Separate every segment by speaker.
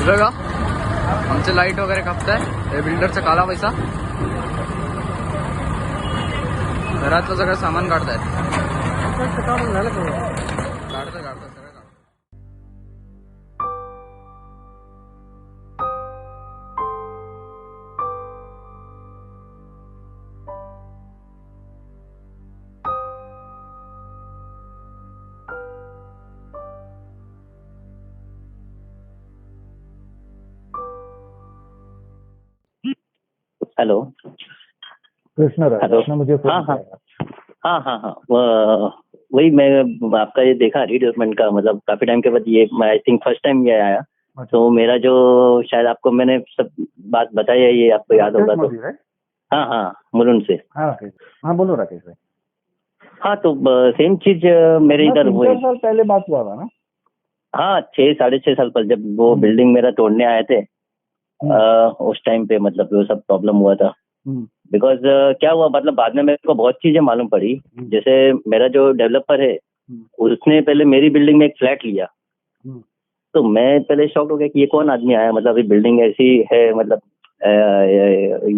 Speaker 1: बघा आमचे लाईट वगैरे कापताय हे बिल्डरचा काला पैसा घरातलं सगळं सामान काढतायत काढतं सगळं काढतं.
Speaker 2: हेलो
Speaker 3: कृष्णा राय,
Speaker 2: हेलो।
Speaker 3: आपने मुझे फोन
Speaker 2: हाँ हाँ
Speaker 3: किया।
Speaker 2: हाँ वही मैं आपका ये देखा रीडेवलपमेंट का, मतलब काफी टाइम के बाद ये आई थिंक फर्स्ट टाइम ये आया। तो मेरा जो शायद आपको मैंने सब बात बताई है, ये आपको याद होगा तो। हाँ हाँ, मुलुंड से।
Speaker 3: हाँ राकेश, हाँ बोलो राकेश भाई।
Speaker 2: हाँ तो सेम चीज मेरे इधर हुई।
Speaker 3: 3-4 साल पहले बात हुआ था ना?
Speaker 2: हाँ 6-6.5 साल पहले जब वो बिल्डिंग मेरा तोड़ने आए थे, उस टाइम पे मतलब वो सब प्रॉब्लम हुआ था। बिकॉज क्या हुआ, मतलब बाद में मेरे को बहुत चीजें मालूम पड़ी। जैसे मेरा जो डेवलपर है उसने पहले मेरी बिल्डिंग में एक फ्लैट लिया। तो मैं पहले शॉक हो गया कि ये कौन आदमी आया, मतलब अभी बिल्डिंग ऐसी है, मतलब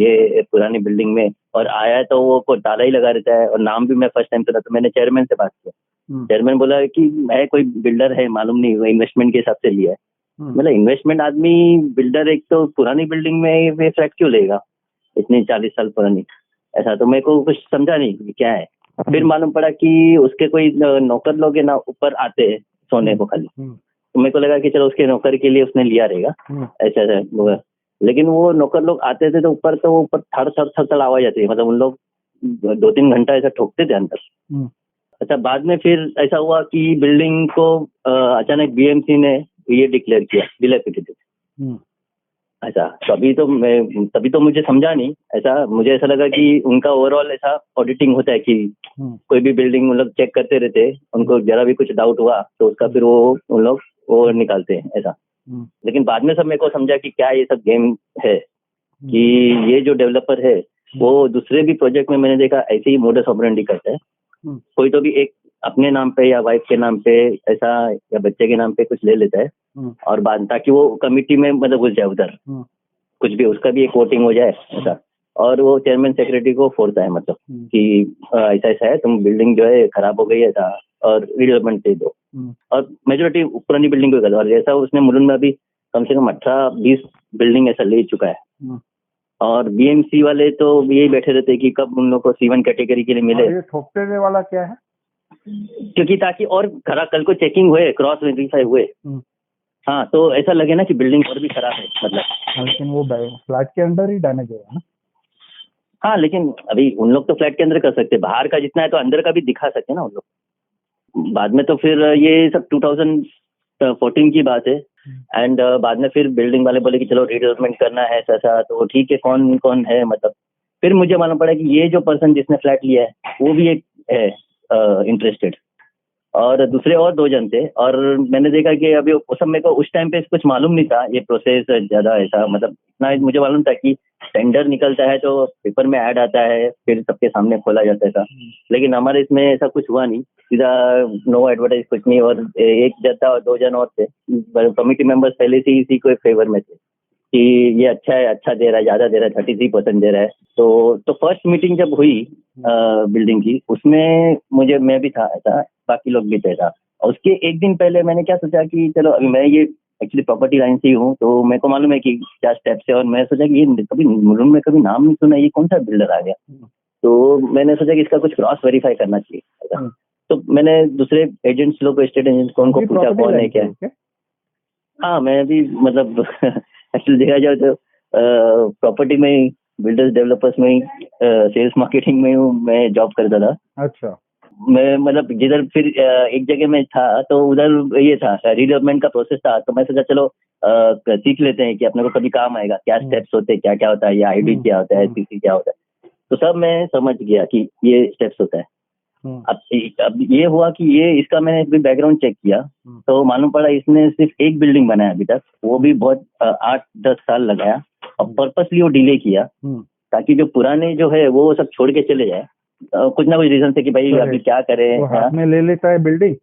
Speaker 2: ये पुरानी बिल्डिंग में, और आया तो वो को ताला ही लगा रहता है, और नाम भी मैं फर्स्ट टाइम सुना। तो मैंने चेयरमैन से बात किया। चेयरमैन बोला कि मैं कोई बिल्डर है मालूम नहीं, वो इन्वेस्टमेंट के हिसाब से लिया है। मतलब इन्वेस्टमेंट आदमी बिल्डर एक तो पुरानी बिल्डिंग में ये फ्लैट क्यों लेगा, इतनी 40 साल पुरानी। ऐसा तो मेरे को कुछ समझा नहीं कि क्या है। फिर मालूम पड़ा कि उसके कोई नौकर लोग है ना ऊपर आते हैं सोने को खाली। तो मेरे को लगा कि चलो उसके नौकर के लिए उसने लिया रहेगा, ऐसा ऐसा। लेकिन वो नौकर लोग आते थे तो ऊपर थड़ थड़ थड़ थड़ आवाज आती है, मतलब उन लोग 2-3 घंटा ऐसा ठोकते थे अंदर। अच्छा, बाद में फिर ऐसा हुआ कि बिल्डिंग को अचानक बीएमसी ने ये डिक्लेयर किया डिलेपिडेटेड। ऐसा तभी तो मुझे समझा नहीं। ऐसा मुझे ऐसा लगा कि उनका ओवरऑल ऐसा ऑडिटिंग होता है कि कोई भी बिल्डिंग मतलब चेक करते रहते हैं, उनको जरा भी कुछ डाउट हुआ तो उसका फिर उन लोग वो निकालते हैं ऐसा। लेकिन बाद में सब मेरे को समझा कि क्या ये सब गेम है, कि ये जो डेवलपर है वो दूसरे भी प्रोजेक्ट में मैंने देखा ऐसे ही मोडस ऑपरेंडी करता है। कोई तो भी एक अपने नाम पे या वाइफ के नाम पे ऐसा या बच्चे के नाम पे कुछ ले लेता है, और बाद ताकि वो कमिटी में मतलब घुस जाए उधर, कुछ भी उसका भी एक वोटिंग हो जाए ऐसा। और वो चेयरमैन सेक्रेटरी को फोड़ता है, मतलब कि ऐसा ऐसा है, तुम बिल्डिंग जो है खराब हो गई है था और रिडेवलपमेंट दे दो। और मेजोरिटी पुरानी बिल्डिंग को कर दो। और जैसा उसने मुलुंड में अभी कम से कम 18-20 बिल्डिंग ऐसा ले चुका है। और बीएमसी वाले तो यही बैठे रहते हैं कि कब उन लोग को C1 कैटेगरी के लिए मिले।
Speaker 3: ये ठोकते वाला क्या है?
Speaker 2: क्योंकि ताकि और कल को चेकिंग हुए, क्रॉस वेरीफाई हुए। हाँ, तो ऐसा लगे ना कि बिल्डिंग और भी खराब है मतलब।
Speaker 3: लेकिन वो फ्लैट के अंदर ही डैमेज होगा ना?
Speaker 2: हाँ, लेकिन अभी उन लोग तो फ्लैट के अंदर कर सकते, बाहर का जितना है तो अंदर का भी दिखा सकते ना उन लोग। बाद में तो फिर ये सब 2014 की बात है। एंड बाद में फिर बिल्डिंग वाले बोले कि चलो रीडेवलपमेंट करना है ऐसा, तो ठीक है, कौन कौन है मतलब। फिर मुझे मालूम पड़ा कि ये जो पर्सन जिसने फ्लैट लिया है वो भी एक है इंटरेस्टेड, और दूसरे और 2 जन थे। और मैंने देखा कि अभी उस समय को उस टाइम पे कुछ मालूम नहीं था ये प्रोसेस ज्यादा ऐसा, मतलब इतना मुझे मालूम था कि टेंडर निकलता है तो पेपर में ऐड आता है, फिर सबके सामने खोला जाता था। लेकिन हमारे इसमें ऐसा कुछ हुआ नहीं, सीधा नो एडवर्टाइज कुछ नहीं। और एक जन था और 2 जन और थे, कमिटी मेंबर्स पहले से इसी को फेवर में थे कि ये अच्छा है, अच्छा दे रहा है, ज्यादा दे रहा है, 33% दे रहा है। तो फर्स्ट मीटिंग जब हुई बिल्डिंग की, उसमें मैं भी था ऐसा, बाकी लोग भी थे था। और उसके एक दिन पहले मैंने क्या सोचा कि चलो अभी मैं ये एक्चुअली प्रॉपर्टी लाइन से ही हूँ, तो मेरे को मालूम है कि क्या स्टेप्स है। और मैं सोचा कि ये कभी मुलुंड में कभी नाम नहीं सुना, ये कौन सा बिल्डर आ गया। तो मैंने सोचा कि इसका कुछ क्रॉस वेरीफाई करना चाहिए। तो मैंने दूसरे एजेंट्स लोग, स्टेट एजेंट्स को, उनको पूछा कौन है क्या। हाँ, मैं भी मतलब एक्चुअली देखा जाए तो प्रॉपर्टी में ही, बिल्डर्स डेवलपर्स में ही, सेल्स मार्केटिंग में हूँ, मैं जॉब करता था।
Speaker 3: अच्छा।
Speaker 2: मैं मतलब जिधर फिर एक जगह में था तो उधर ये था रीडेवलपमेंट का प्रोसेस था। तो मैं सोचा चलो सीख लेते हैं कि अपने को कभी काम आएगा, क्या स्टेप्स होते हैं, क्या क्या होता है, ये आईडी क्या होता है, सीसी क्या होता है। तो सब मैं समझ गया कि ये स्टेप्स होता है। अब ये हुआ कि ये इसका मैंने भी बैकग्राउंड चेक किया, तो मालूम पड़ा इसने सिर्फ एक बिल्डिंग बनाया अभी तक, वो भी बहुत 8-10 साल लगाया, और पर्पसली वो डिले किया ताकि जो पुराने जो है वो सब छोड़ के चले जाए। कुछ ना कुछ रीजन से कि भाई अभी क्या करें।
Speaker 3: वो हाथ में ले लेता है बिल्डिंग।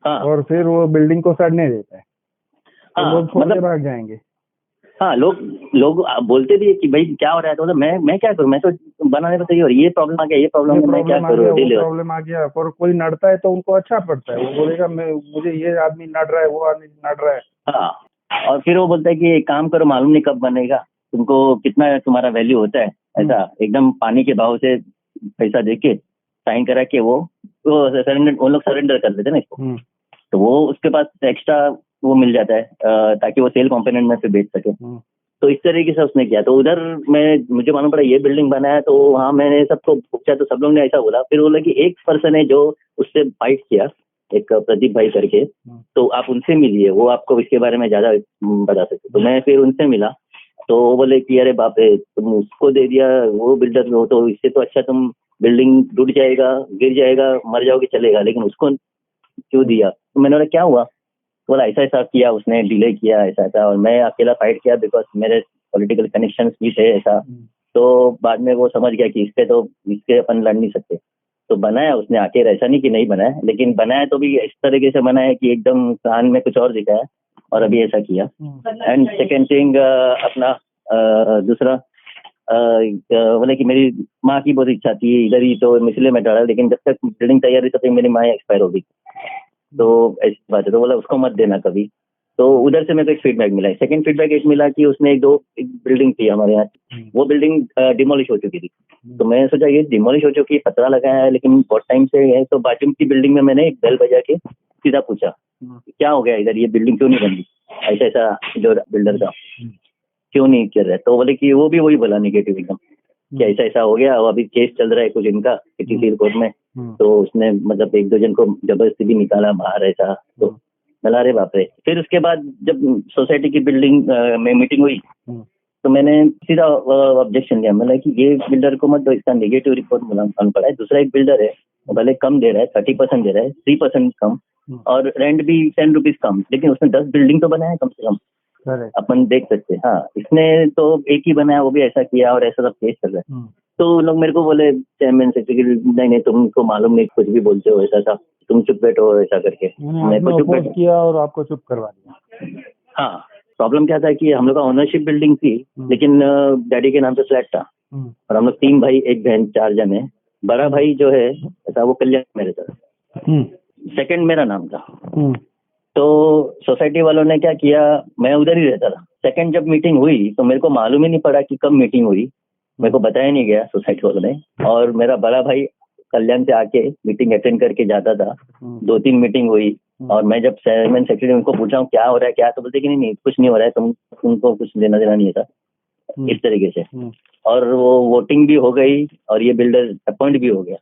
Speaker 2: हाँ,
Speaker 3: और फिर वो बिल्डिंग को सड़ने देता है।
Speaker 2: हाँ,
Speaker 3: तो लोग छोड़ के
Speaker 2: मतलब
Speaker 3: भाग जाएंगे।
Speaker 2: हाँ, लोग लोग बोलते भी है कि भाई क्या हो रहा है, तो मैं क्या करूँ, मैं तो बनाने को तैयार, और ये प्रॉब्लम आ गया, ये प्रॉब्लम है, मैं क्या
Speaker 3: प्रॉब्लम आ
Speaker 2: करूँ,
Speaker 3: गया, वो
Speaker 2: डिले।
Speaker 3: प्रॉब्लम आ गया, और कोई नड़ता है तो उनको अच्छा पड़ता है, वो बोलेगा मैं, मुझे ये आदमी नड़ रहा है, वो आदमी नड़ रहा है।
Speaker 2: हाँ, और फिर वो बोलता है कि एक काम करो, मालूम नहीं कब बनेगा, तुमको कितना तुम्हारा वैल्यू होता है, ऐसा एकदम पानी के भाव से पैसा देके साइन करा के वो सरेंडर, वो लोग सरेंडर कर देते हैं ना इसको, तो वो उसके पास एक्स्ट्रा वो मिल जाता है ताकि वो सेल कॉम्पोनेंट में फिर बेच सके। तो इस तरीके से उसने किया, तो उधर मुझे मालूम पड़ा ये बिल्डिंग बना है, तो वहाँ मैंने सबको पूछा, तो सब लोग ने ऐसा बोला। फिर बोला कि एक पर्सन है जो उससे फाइट किया, एक प्रदीप भाई करके, तो आप उनसे मिलिए, वो आपको इसके बारे में ज्यादा बता सकते। तो मैं फिर उनसे मिला, तो वो बोले कि अरे बाप रे, तुम उसको दे दिया, वो बिल्डर हो, तो इससे तो अच्छा तुम बिल्डिंग टूट जाएगा, गिर जाएगा, मर जाओगे चलेगा, लेकिन उसको क्यों दिया? तो मैंने बोला क्या हुआ? बोला ऐसा ऐसा किया उसने, डिले किया, ऐसा ऐसा, और मैं अकेला फाइट किया बिकॉज मेरे पॉलिटिकल कनेक्शंस भी थे ऐसा। तो बाद में वो समझ गया कि इसके अपन लड़ नहीं सकते, तो बनाया उसने आके, ऐसा नहीं कि नहीं बनाया, लेकिन बनाया तो भी इस तरीके से बनाया कि एकदम कान में कुछ और दिखाया और अभी ऐसा किया। एंड सेकेंड थिंग, अपना दूसरा बोले कि मेरी माँ की बहुत इच्छा थी इधर ही, तो इसलिए मैं डरा, लेकिन जब तक बिल्डिंग तैयार हुई तब तक मेरी माँ एक्सपायर हो गई, तो ऐसी बात है। तो बोला उसको मत देना कभी। तो उधर से मेरे को एक फीडबैक मिला। सेकंड फीडबैक एक मिला कि उसने एक बिल्डिंग थी हमारे यहाँ, वो बिल्डिंग डिमोलिश हो चुकी थी। तो मैंने सोचा ये डिमोलिश हो चुकी, पतरा लगाया है, लेकिन बहुत टाइम से है। तो बाजू की बिल्डिंग में मैंने एक बेल बजा के सीधा पूछा क्या हो गया इधर, ये बिल्डिंग क्यों नहीं बन रही, ऐसा ऐसा जो बिल्डर था क्यों नहीं कर रहा। तो बोले कि वो भी वही बोला निगेटिव एकदम कि ऐसा ऐसा हो गया, और अभी केस चल रहा है कुछ इनका सिटी कोर्ट में, तो उसने मतलब एक दो जन को जबरदस्ती भी निकाला बाहर ऐसा। तो मिला, अरे बाप रे। फिर उसके बाद जब सोसाइटी की बिल्डिंग में मीटिंग हुई, तो मैंने सीधा ऑब्जेक्शन दिया। मैंने कि ये बिल्डर को मत दो, इसका नेगेटिव रिपोर्ट मिलान पड़ा है। दूसरा एक बिल्डर है, वो भले कम दे रहा है, 30% दे रहा है, 3% कम, और रेंट भी 10 रुपीज कम, लेकिन उसने 10 बिल्डिंग तो बनाया है कम से कम, अपन देख सकते हैं। हाँ, इसने तो एक ही बनाया, वो भी ऐसा किया, और ऐसा सब केस चल रहा है। तो लोग मेरे को बोले चेयरमैन सेक्रेटरी, नहीं तुमको मालूम नहीं, कुछ भी बोलते हो, ऐसा था, तुम चुप बैठो ऐसा करके। मैं तो चुप बैठ
Speaker 3: किया और आपको चुप करवा दिया।
Speaker 2: हाँ, प्रॉब्लम क्या था कि हम लोग का ओनरशिप बिल्डिंग थी, लेकिन डैडी के नाम से फ्लैट था, और हम लोग 3 भाई 1 बहन 4 जन है। बड़ा भाई जो है ऐसा, वो कल्याण मेरे तरफ, सेकंड मेरा नाम था। तो सोसाइटी वालों ने क्या किया, मैं उधर ही रहता था। सेकंड जब मीटिंग हुई तो मेरे को मालूम ही नहीं पड़ा कि कब मीटिंग हुई, मेरे को बताया नहीं गया सोसाइटी वालों ने। और मेरा बड़ा भाई कल्याण से आके मीटिंग अटेंड करके जाता था। 2-3 मीटिंग हुई, और मैं जब चेयरमैन सेक्रेटरी उनको पूछा हूँ क्या हो रहा है क्या, तो बोलते कि नहीं कुछ नहीं हो रहा है, तुमको कुछ लेना देना नहीं था, इस तरीके से। और वो वोटिंग भी हो गई, और ये बिल्डर अपॉइंट भी हो गया।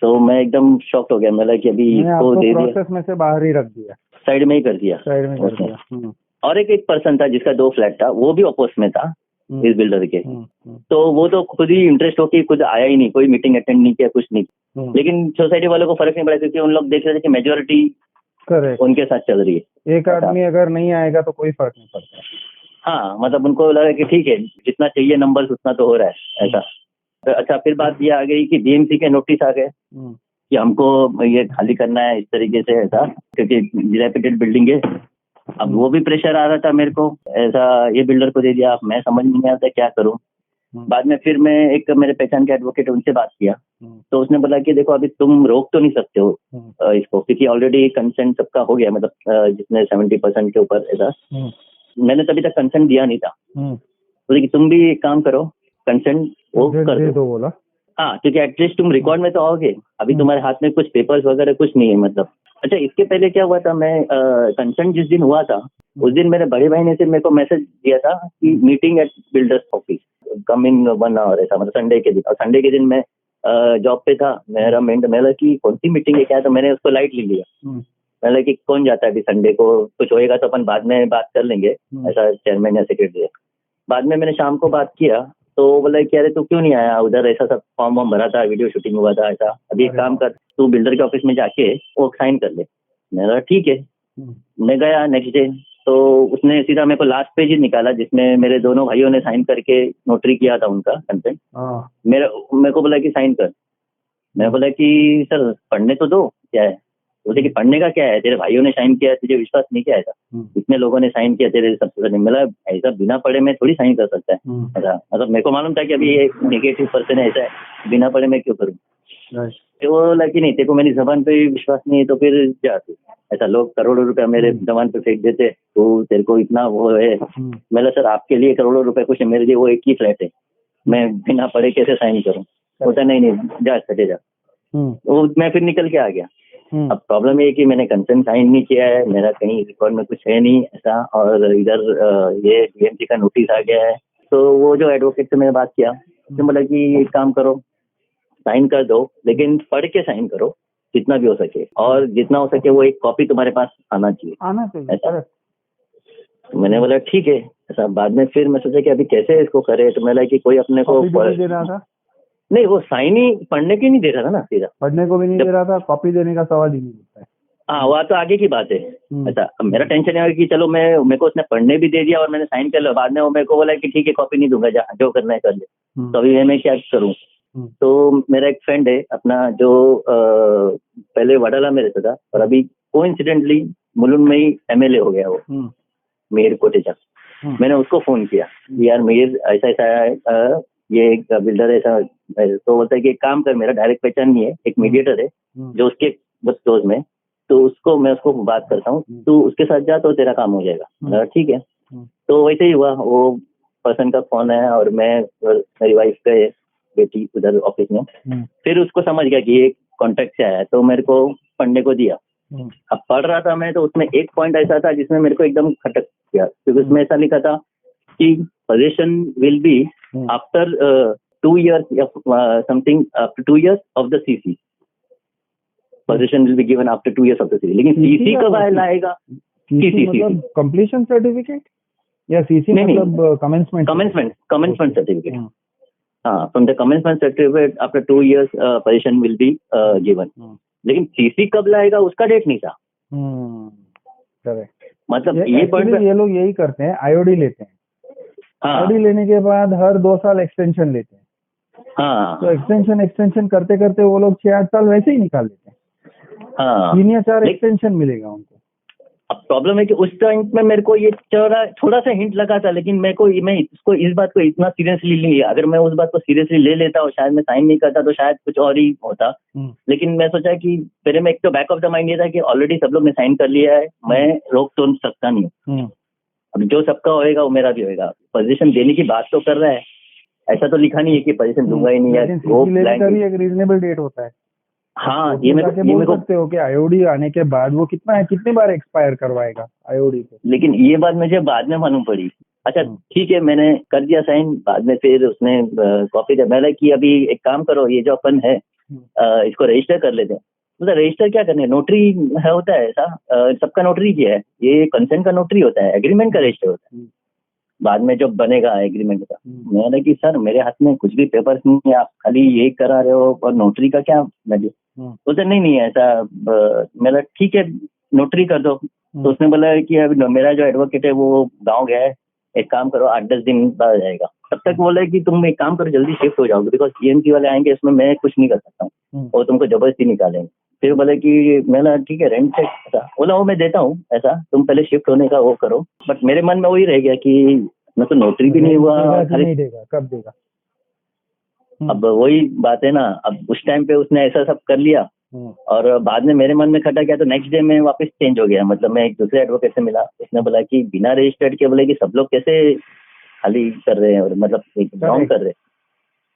Speaker 2: तो मैं एकदम शॉक्ड हो गया। मैं कि अभी इसको दे दिया,
Speaker 3: प्रोसेस में से बाहर ही रख दिया,
Speaker 2: साइड में ही कर दिया,
Speaker 3: साइड में कर दिया।
Speaker 2: और एक पर्सन था जिसका 2 फ्लैट था, वो भी अपोज में था इस बिल्डर के। तो वो तो खुद ही इंटरेस्ट होके खुद आया ही नहीं, कोई मीटिंग अटेंड नहीं किया, कुछ नहीं। लेकिन सोसाइटी वालों को फर्क नहीं पड़ा, क्योंकि उन लोग देख रहे थे कि मेजोरिटी उनके साथ चल रही है।
Speaker 3: एक आदमी अगर नहीं आएगा तो कोई फर्क नहीं पड़ता।
Speaker 2: हाँ, मतलब उनको लगा कि ठीक है, जितना चाहिए नंबर उतना तो हो रहा है ऐसा। तो अच्छा, फिर बात ये आ गई कि बीएमसी के नोटिस आ गए कि हमको ये खाली करना है इस तरीके से ऐसा, क्योंकि डिलैपिडेटेड बिल्डिंग है। अब वो भी प्रेशर आ रहा था मेरे को, ऐसा ये बिल्डर को दे दिया। अब मैं समझ नहीं आता क्या करूं। बाद में फिर मैं एक मेरे पहचान के एडवोकेट, उनसे बात किया, तो उसने बोला कि देखो अभी तुम रोक तो नहीं सकते हो इसको, क्योंकि ऑलरेडी कंसेंट सबका हो गया, मतलब जिसने 70% के ऊपर ऐसा। मैंने तभी तक कंसेंट दिया नहीं था। बोले कि तुम भी एक काम करो, कंसेंट वो कर दो।
Speaker 3: बोला
Speaker 2: हाँ, क्योंकि एटलीस्ट तुम रिकॉर्ड में तो आओगे, अभी तुम्हारे हाथ में कुछ पेपर्स वगैरह कुछ नहीं है मतलब। अच्छा, इसके पहले क्या हुआ था, मैं कंसेंट जिस दिन हुआ था उस दिन मेरे बड़े भाई ने से मेरे को मैसेज दिया था कि meeting at builder's office, come in 1 hour ऐसा, मतलब संडे के दिन। और संडे के दिन मैं जॉब पे था, मेरा मैंने कि कौन सी मीटिंग है क्या, तो मैंने उसको लाइटली लिया। मैंने कि कौन जाता है अभी संडे को, कुछ होएगा तो अपन बाद में बात कर लेंगे, ऐसा चेयरमैन या सेक्रेटरी। बाद में मैंने शाम को बात किया, तो बोला कि अरे तू क्यों नहीं आया उधर, ऐसा सब फॉर्म वॉर्म भरा था, वीडियो शूटिंग हुआ था ऐसा, अभी एक काम कर, तू बिल्डर के ऑफिस में जाके वो साइन कर ले। मेरा ठीक है। मैं गया नेक्स्ट डे, तो उसने सीधा मेरे को लास्ट पेज ही निकाला जिसमें मेरे दोनों भाइयों ने साइन करके नोटरी किया था उनका कंसेंट। मेरे को बोला कि साइन कर। मैं बोला कि सर पढ़ने तो दो क्या है, बोलते कि पढ़ने का क्या है, तेरे भाइयों ने साइन किया है, तुझे विश्वास नहीं किया ऐसा, इतने लोगों ने साइन किया तेरे सबसे, मतलब ऐसा बिना पढ़े में थोड़ी साइन कर सकता है ऐसा। मतलब मेरे को मालूम था कि अभी ये नेगेटिव पर्सन है, ऐसा है, बिना पढ़े मैं क्यों करूँ। तो वो बोला कि नहीं, तेरे को मेरी जबान पे विश्वास नहीं है तो फिर जा तू, ऐसा लोग करोड़ों रुपया मेरे जबान पे फेंक देते, तो तेरे को इतना वो है। मैं सर आपके लिए करोड़ों रुपए कुछ है, मेरे लिए वो एक ही फ्लैट है, मैं बिना पढ़े कैसे साइन करूँ। होता नहीं जा चले जा। वो मैं फिर निकल के आ गया। अब प्रॉब्लम ये है कि मैंने कंसेंट साइन नहीं किया है, मेरा कहीं रिकॉर्ड में कुछ है नहीं ऐसा, और इधर ये बीएमसी का नोटिस आ गया है। तो वो जो एडवोकेट से मैंने बात किया, उसने बोला कि एक काम करो, साइन कर दो, लेकिन पढ़ के साइन करो जितना भी हो सके, और जितना हो सके वो एक कॉपी तुम्हारे पास आना चाहिए ऐसा। तो मैंने बोला ठीक है ऐसा। बाद में फिर मैं सोचा कि अभी कैसे इसको करे, तो मैंने कि कोई अपने को
Speaker 3: दे रहा था,
Speaker 2: नहीं वो साइन ही पढ़ने की नहीं दे रहा था ना, सीधा
Speaker 3: पढ़ने को भी नहीं दे रहा था, कॉपी देने का सवाल ही नहीं उठता है।
Speaker 2: हाँ वो तो आगे की बात है ऐसा। अब मेरा टेंशन है कि चलो मेरे को उसने पढ़ने भी दे दिया और मैंने साइन कर लिया, बाद में वो मेरे को बोला कि ठीक है कॉपी नहीं दूंगा, जो करना है कर ले। तो अभी मैं क्या करूँ। तो मेरा एक फ्रेंड है अपना जो पहले वडाला में रहता था और अभी कोइंसिडेंटली मुलुंड में ही एमएलए हो गया वो, मीर कोटेचा। मैंने उसको फोन किया यार मीर ऐसा ऐसा ये एक बिल्डर ऐसा, तो बोलता है कि एक काम कर, मेरा डायरेक्ट पहचान नहीं है, एक मीडिएटर है जो उसके बस क्लोज में, तो मैं उसको बात करता हूँ, तू उसके साथ जा तो तेरा काम हो जाएगा। ठीक है। तो वैसे ही हुआ, वो पर्सन का फोन है और मैं मेरी वाइफ का बेटी उधर ऑफिस में, फिर उसको समझ गया कि ये कॉन्ट्रैक्ट से आया, तो मेरे को पढ़ने को दिया। अब पढ़ रहा था मैं, तो उसमें एक पॉइंट ऐसा था जिसमें मेरे को एकदम खटक गया, क्योंकि उसमें ऐसा लिखा था कि position will be after 2 years something, after 2 years of the CC, position will be given after 2 years of the CC. लेकिन सीसी कब आएगा?
Speaker 3: मतलब कंप्लीशन सर्टिफिकेट या सीसी मतलब
Speaker 2: कमेंसमेंट सर्टिफिकेट। हाँ, from the commencement certificate after 2 years position will be given. लेकिन CC कब लाएगा उसका डेट नहीं था।
Speaker 3: करेक्ट।
Speaker 2: मतलब ये
Speaker 3: लोग यही करते हैं, आईओडी लेते हैं।
Speaker 2: हाँ,
Speaker 3: आईओडी लेने के बाद हर 2 साल एक्सटेंशन लेते हैं।
Speaker 2: हाँ,
Speaker 3: तो एक्सटेंशन करते करते वो लोग 6-8 साल वैसे ही निकाल लेते हैं।
Speaker 2: हाँ,
Speaker 3: 3 या 4 एक्सटेंशन मिलेगा उनको।
Speaker 2: अब प्रॉब्लम है कि उस टाइम में मेरे को ये थोड़ा सा हिंट लगा था, लेकिन मैं इसको इस बात को इतना सीरियसली नहीं लिया। अगर मैं उस बात को सीरियसली ले लेता और शायद मैं साइन नहीं करता तो शायद कुछ और ही होता। लेकिन मैं सोचा कि मेरे में एक तो बैक ऑफ द माइंड ये था कि ऑलरेडी सब लोग ने साइन कर लिया है, मैं रोक तो सकता नहीं हूँ। अब जो सबका होएगा वो मेरा भी होएगा। पोजीशन देने की बात तो कर रहा है, ऐसा तो लिखा नहीं है कि पोजीशन दूंगा ही नहीं है। वो
Speaker 3: भी एक रीजनेबल डेट होता है।
Speaker 2: हाँ,
Speaker 3: ये बोल सकते हो कि आईओडी आने के बाद वो कितने बार एक्सपायर करवाएगा आईओडी को।
Speaker 2: लेकिन ये बात मुझे बाद में मालूम पड़ी। अच्छा ठीक है, मैंने कर दिया साइन, बाद में फिर उसने कॉपी दिया। मैंने कि अभी एक काम करो, ये जो अपन है इसको रजिस्टर कर लेते हैं। मतलब रजिस्टर क्या करने, नोटरी है होता है ऐसा, सबका नोटरी किया है, ये कंसेंट का नोटरी होता है, एग्रीमेंट का रजिस्टर होता है बाद में जो बनेगा एग्रीमेंट का। मैंने कि सर मेरे हाथ में कुछ भी पेपर्स नहीं है, आप खाली ये करा रहे हो और नोटरी का क्या वैल्यू। बोलते नहीं ऐसा। मेरा ठीक है नोटरी कर दो। तो उसने बोला कि अब मेरा जो एडवोकेट है वो गाँव गया है, एक काम करो 8-10 दिन बाद आ जाएगा। तब तक बोला कि तुम एक काम करो जल्दी शिफ्ट हो जाओगे, बिकॉज जीएमसी वाले आएंगे, इसमें मैं कुछ नहीं कर सकता हूँ और तुमको जबरदस्ती निकालेंगे। फिर बोले कि मैंने ठीक है रेंट ऐसा बोला, वो मैं देता हूँ ऐसा, तुम पहले शिफ्ट होने का वो करो। बट मेरे मन में वही रह गया कि मैं तो नोटरी भी नहीं हुआ,
Speaker 3: नहीं देगा, कब देगा।
Speaker 2: अब वही बात है ना। अब उस टाइम पे उसने ऐसा सब कर लिया और बाद में मेरे मन में खटा गया, तो नेक्स्ट डे में वापस चेंज हो गया। मतलब मैं एक दूसरे एडवोकेट से मिला, उसने बोला कि बिना रजिस्टर्ड के बोले कि सब लोग कैसे खाली कर रहे हैं और मतलब रॉन्ग कर रहे हैं,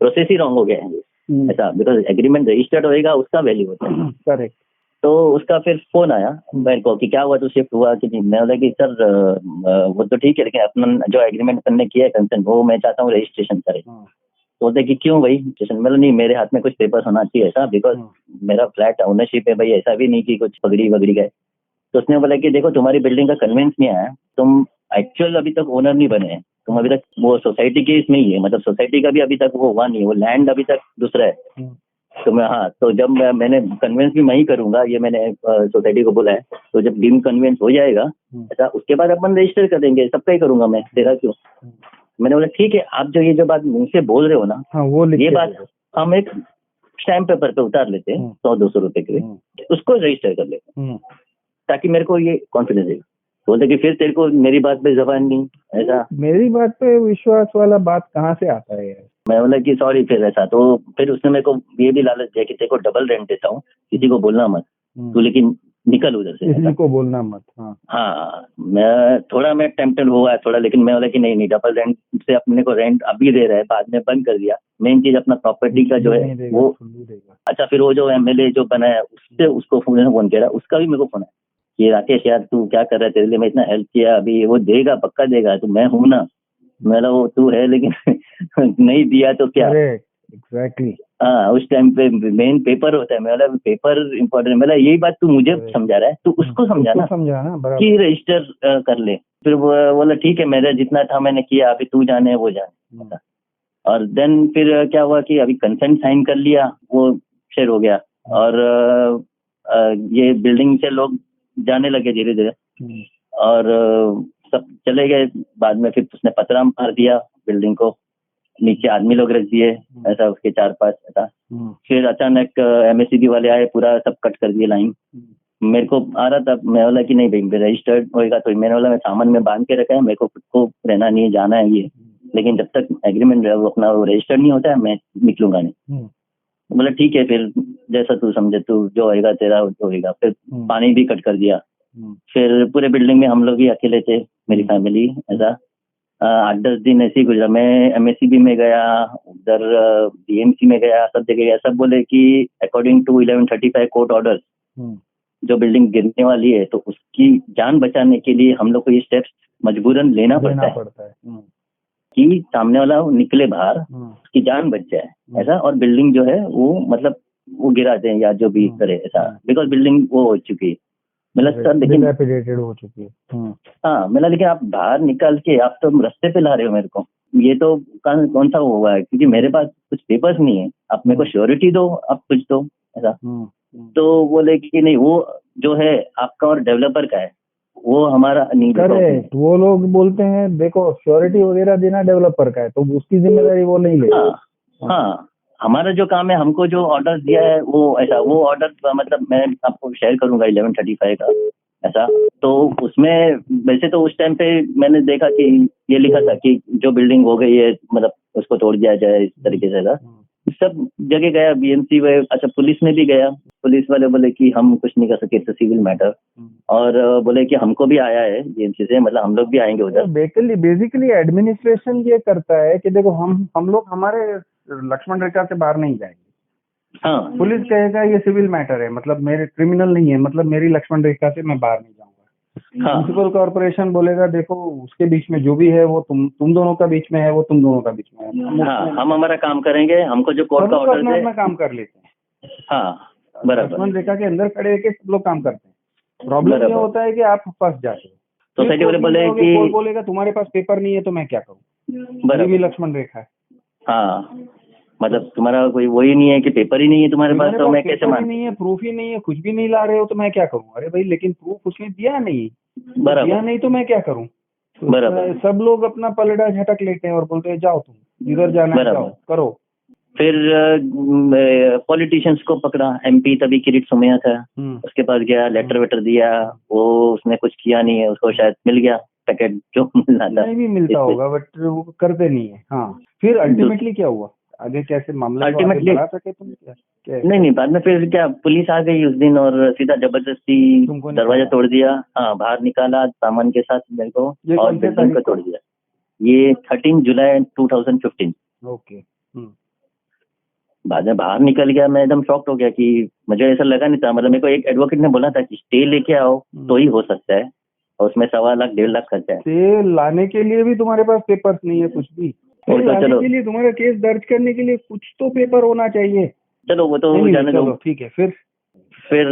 Speaker 2: प्रोसेस ही रॉन्ग हो गया है ऐसा, बिकॉज एग्रीमेंट रजिस्टर्ड होएगा उसका वैल्यू होता है।
Speaker 3: करेक्ट।
Speaker 2: तो उसका फिर फोन आया मेरे को कि क्या हुआ, तो शिफ्ट हुआ कि नहीं। मैं बोला कि सर वो तो ठीक है, लेकिन अपना जो एग्रीमेंट करने किया है कंसेंट, वो मैं चाहता हूँ रजिस्ट्रेशन करे। तो बोलते कि क्यों भाई रजिस्ट्रेशन, मतलब नहीं मेरे हाथ में कुछ पेपर होना चाहिए ऐसा, बिकॉज मेरा फ्लैट ओनरशिप है भाई, ऐसा भी नहीं कि कुछ पगड़ी वगड़ी गए। तो उसने बोला कि देखो तुम्हारी बिल्डिंग का कन्वेंस नहीं आया, तुम एक्चुअल अभी तक ओनर नहीं बने हैं, तुम अभी तक वो सोसाइटी के इसमें ही है, मतलब सोसाइटी का भी अभी तक वो हुआ नहीं, वो लैंड अभी तक दूसरा है। तो मैं हाँ, तो जब मैंने कन्वेंस भी मैं ही करूंगा, ये मैंने सोसाइटी को बोला है। तो जब डीम कन्वेंस हो जाएगा ऐसा, उसके बाद अपन रजिस्टर कर देंगे, सबका ही करूंगा मैं, तेरा क्यों। मैंने बोला ठीक है, आप जो ये जो बात मुझसे बोल रहे हो ना,
Speaker 3: हाँ, वो
Speaker 2: ये बात हम एक स्टैम्प पेपर पे उतार लेते हैं 100-200 रुपए के लिए, उसको रजिस्टर कर लेते, ताकि मेरे को ये कॉन्फिडेंस है। बोलते कि फिर तेरे को मेरी बात पे जबान नहीं, ऐसा।
Speaker 3: मेरी बात पे विश्वास वाला बात कहाँ से आता है यार?
Speaker 2: मैं बोला कि सॉरी, फिर ऐसा तो फिर उसने मेरे को ये भी लालच दिया कि तेरे को डबल रेंट देता हूँ, किसी को बोलना मत तू, लेकिन निकल उधर से,
Speaker 3: किसी को बोलना मत।
Speaker 2: हाँ मैं टेम्पटेड हुआ थोड़ा, लेकिन मैं बोला कि नहीं डबल रेंट से अपने को रेंट अभी दे रहा है, बाद में बंद कर दिया। मेन चीज अपना प्रॉपर्टी का जो है वो। अच्छा, फिर वो जो एमएलए जो बना है उससे उसको फोन किया, उसका भी मेरे को फोन है कि राकेश यार तू क्या कर रहा है, तेरे लिए मैं इतना हेल्प किया, अभी वो देगा, पक्का देगा, तो मैं हूं ना। मेरा वो तू है, लेकिन नहीं दिया तो क्या।
Speaker 3: एग्जैक्टली।
Speaker 2: हाँ, उस टाइम पे मेन पेपर होता है, मेरा पेपर इम्पोर्टेंट। मेरा यही बात तू मुझे समझा रहा है, तू उसको समझाना कि रजिस्टर कर ले। फिर वो बोला ठीक है, मेरा जितना था मैंने किया, अभी तू जाने वो जाने। और देन फिर क्या हुआ कि अभी कंसेंट साइन कर लिया, वो शेयर हो गया, और ये बिल्डिंग से लोग जाने लगे धीरे धीरे, और सब चले गए। बाद में फिर उसने पतरा मार दिया बिल्डिंग को, नीचे आदमी लोग रख दिए, ऐसा उसके 4-5 ऐसा। फिर अचानक एमएससीबी वाले आए, पूरा सब कट कर दिए लाइन। मेरे को आ रहा था, मैं बोला कि नहीं भाई रजिस्टर्ड होएगा, तो मैंने बोला मैं सामान में बांध के रखा है, मेरे को खुद को रहना नहीं है, जाना है ये, लेकिन जब तक एग्रीमेंट अपना रजिस्टर्ड नहीं होता है मैं निकलूंगा नहीं। बोला ठीक है, फिर जैसा तू समझे, तू जो होएगा तेरा जो होएगा। फिर पानी भी कट कर दिया। फिर पूरे बिल्डिंग में हम लोग ही अकेले थे, मेरी फैमिली, ऐसा 8-10 दिन ऐसे ही गुजरा। मैं एमएससीबी में गया, उधर डीएमसी में गया, सब जगह गया। सब बोले कि अकॉर्डिंग टू 1135 कोर्ट ऑर्डर जो बिल्डिंग गिरने वाली है, तो उसकी जान बचाने के लिए हम लोग को ये स्टेप्स मजबूरन लेना पड़ता है कि सामने वाला निकले बाहर, उसकी जान बच जाए, ऐसा। और बिल्डिंग जो है वो मतलब वो गिरा दें या जो भी करे, ऐसा, बिकॉज बिल्डिंग वो हो चुकी है। मतलब सर लेकिन
Speaker 3: हो चुकी है।
Speaker 2: हाँ, मतलब लेकिन आप बाहर निकाल के आप तो रास्ते पे ला रहे हो मेरे को, ये तो कौन सा हुआ है, क्योंकि मेरे पास कुछ पेपर्स नहीं है, आप मेरे को श्योरिटी दो, आप कुछ दो, ऐसा। तो बोले कि नहीं, वो जो है आपका और डेवलपर का है, वो हमारा नहीं।
Speaker 3: करेक्ट, वो लोग बोलते हैं देखो श्योरिटी वगैरह देना डेवलपर का है, तो उसकी जिम्मेदारी वो नहीं ले।
Speaker 2: हाँ, हमारा जो काम है, हमको जो ऑर्डर दिया है वो ऐसा, वो ऑर्डर मतलब मैं आपको शेयर करूंगा 1135 का, ऐसा। तो उसमें वैसे तो उस टाइम पे मैंने देखा कि ये लिखा था कि जो बिल्डिंग हो गई है मतलब उसको तोड़ दिया जाए, इस तरीके से था। सब जगह गया, बीएमसी में, अच्छा पुलिस में भी गया। पुलिस वाले बोले कि हम कुछ नहीं कर सकते, इट्स सिविल मैटर, और बोले कि हमको भी आया है बीएमसी से, मतलब हम लोग भी आएंगे उधर।
Speaker 3: बेसिकली एडमिनिस्ट्रेशन ये करता है कि देखो हम लोग हमारे लक्ष्मण रेखा से बाहर नहीं जाएंगे।
Speaker 2: हाँ,
Speaker 3: पुलिस कहेगा ये सिविल मैटर है, मतलब मेरे क्रिमिनल नहीं है, मतलब मेरी लक्ष्मण रेखा से मैं बाहर नहीं जाऊंगा। म्युनिसिपल कॉर्पोरेशन बोलेगा देखो उसके बीच में जो भी है वो तुम दोनों का बीच में है, वो तुम दोनों का बीच में है।
Speaker 2: हाँ, हम हमारा काम करेंगे, हमको जो कोर्ट का ऑर्डर है
Speaker 3: अपना काम कर लेते हैं।
Speaker 2: हाँ, बराबर।
Speaker 3: लक्ष्मण रेखा के अंदर खड़े होकर सब लोग काम करते हैं। प्रॉब्लम ये होता है कि आप फंस जाते हो।
Speaker 2: सोसाइटी वाले बोले कि
Speaker 3: कोर्ट बोलेगा तुम्हारे पास पेपर नहीं है तो मैं क्या करूँ, ये भी लक्ष्मण रेखा है।
Speaker 2: हाँ, मतलब तुम्हारा कोई वही नहीं है कि पेपर ही नहीं है तुम्हारे पास, तो मैं कैसे मान,
Speaker 3: नहीं है, प्रूफ ही नहीं है, कुछ भी नहीं ला रहे हो तो मैं क्या करूं। अरे भाई लेकिन प्रूफ उसने दिया नहीं, दिया नहीं तो मैं क्या करूं।
Speaker 2: बराबर।
Speaker 3: सब लोग अपना पलड़ा झटक लेते हैं और बोलते हैं जाओ तुम जिधर जाना है जाओ करो।
Speaker 2: फिर पॉलिटिशियंस को पकड़ा, एमपी तभी किरीट सोमैया था, उसके पास गया, लेटर वेटर दिया, वो उसने कुछ किया नहीं है, उसको शायद मिल गया पैकेट जो मिलना था।
Speaker 3: नहीं भी मिलता होगा बट वो करते नहीं है। हाँ, फिर अल्टीमेटली क्या हुआ आगे, कैसे मामला
Speaker 2: अल्टीमेटली
Speaker 3: बढ़ा सके तुम?
Speaker 2: नहीं, बाद में फिर क्या पुलिस आ गई उस दिन और सीधा जबरदस्ती दरवाजा तोड़ दिया। हाँ, बाहर निकाला सामान के साथ मेरे को, और बिल्डिंग को तोड़ दिया। ये 13 जुलाई 2015।
Speaker 3: ओके।
Speaker 2: बाद में बाहर निकल गया, मैं एकदम शॉक्ड हो गया कि मुझे ऐसा लगा नहीं था। मतलब मेरे को एक एडवोकेट ने बोला था कि स्टे लेके आओ तो ही हो सकता है, और उसमें 1.25 लाख 1.5 लाख खर्चा है।
Speaker 3: स्टे लाने के लिए भी तुम्हारे पास पेपर्स नहीं है कुछ भी,
Speaker 2: तो चलो
Speaker 3: के लिए तुम्हारा केस दर्ज करने के लिए कुछ तो पेपर होना चाहिए।
Speaker 2: चलो वो तो जाने दो,
Speaker 3: ठीक है।
Speaker 2: फिर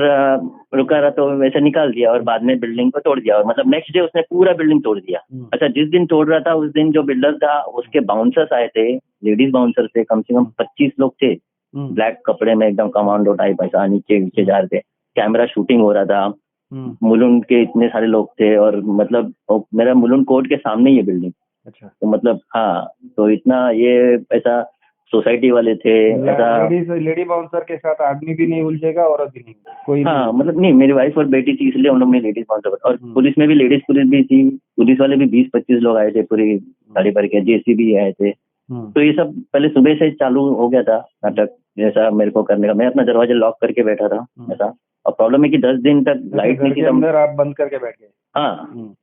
Speaker 2: रुका रहा तो वैसे निकाल दिया, और बाद में बिल्डिंग को तोड़ दिया, और मतलब नेक्स्ट डे उसने पूरा बिल्डिंग तोड़ दिया। अच्छा, जिस दिन तोड़ रहा था उस दिन जो बिल्डर था उसके बाउंसर्स आए थे, लेडीज बाउंसर थे, कम से कम 25 लोग थे, ब्लैक कपड़े में एकदम कमांडो टाइप, ऐसा नीचे जा रहे थे, कैमरा शूटिंग हो रहा था। मुलुंड के इतने सारे लोग थे, और मतलब मेरा मुलुंड कोर्ट के सामने ही है बिल्डिंग।
Speaker 3: अच्छा।
Speaker 2: तो मतलब हाँ, तो इतना ये ऐसा सोसाइटी वाले थे ऐसा।
Speaker 3: लेडी बाउंसर के साथ आदमी भी नहीं उलझेगा, औरत भी नहीं, कोई
Speaker 2: हाँ मतलब नहीं, मेरी वाइफ और बेटी थी इसलिए हम लोग ने लेडीज बाउंसर, और पुलिस में भी लेडीज पुलिस भी थी, पुलिस वाले भी 20-25 लोग आए थे, पूरी गाड़ी भर के, जेसीबी आए थे। तो ये सब पहले सुबह से चालू हो गया था नाटक जैसा मेरे को करने का। मैं अपना दरवाजा लॉक करके बैठा था ऐसा। और प्रॉब्लम है कि 10 दिन तक लाइट नहीं थी,
Speaker 3: अंदर आप बंद करके बैठ गए।
Speaker 2: हाँ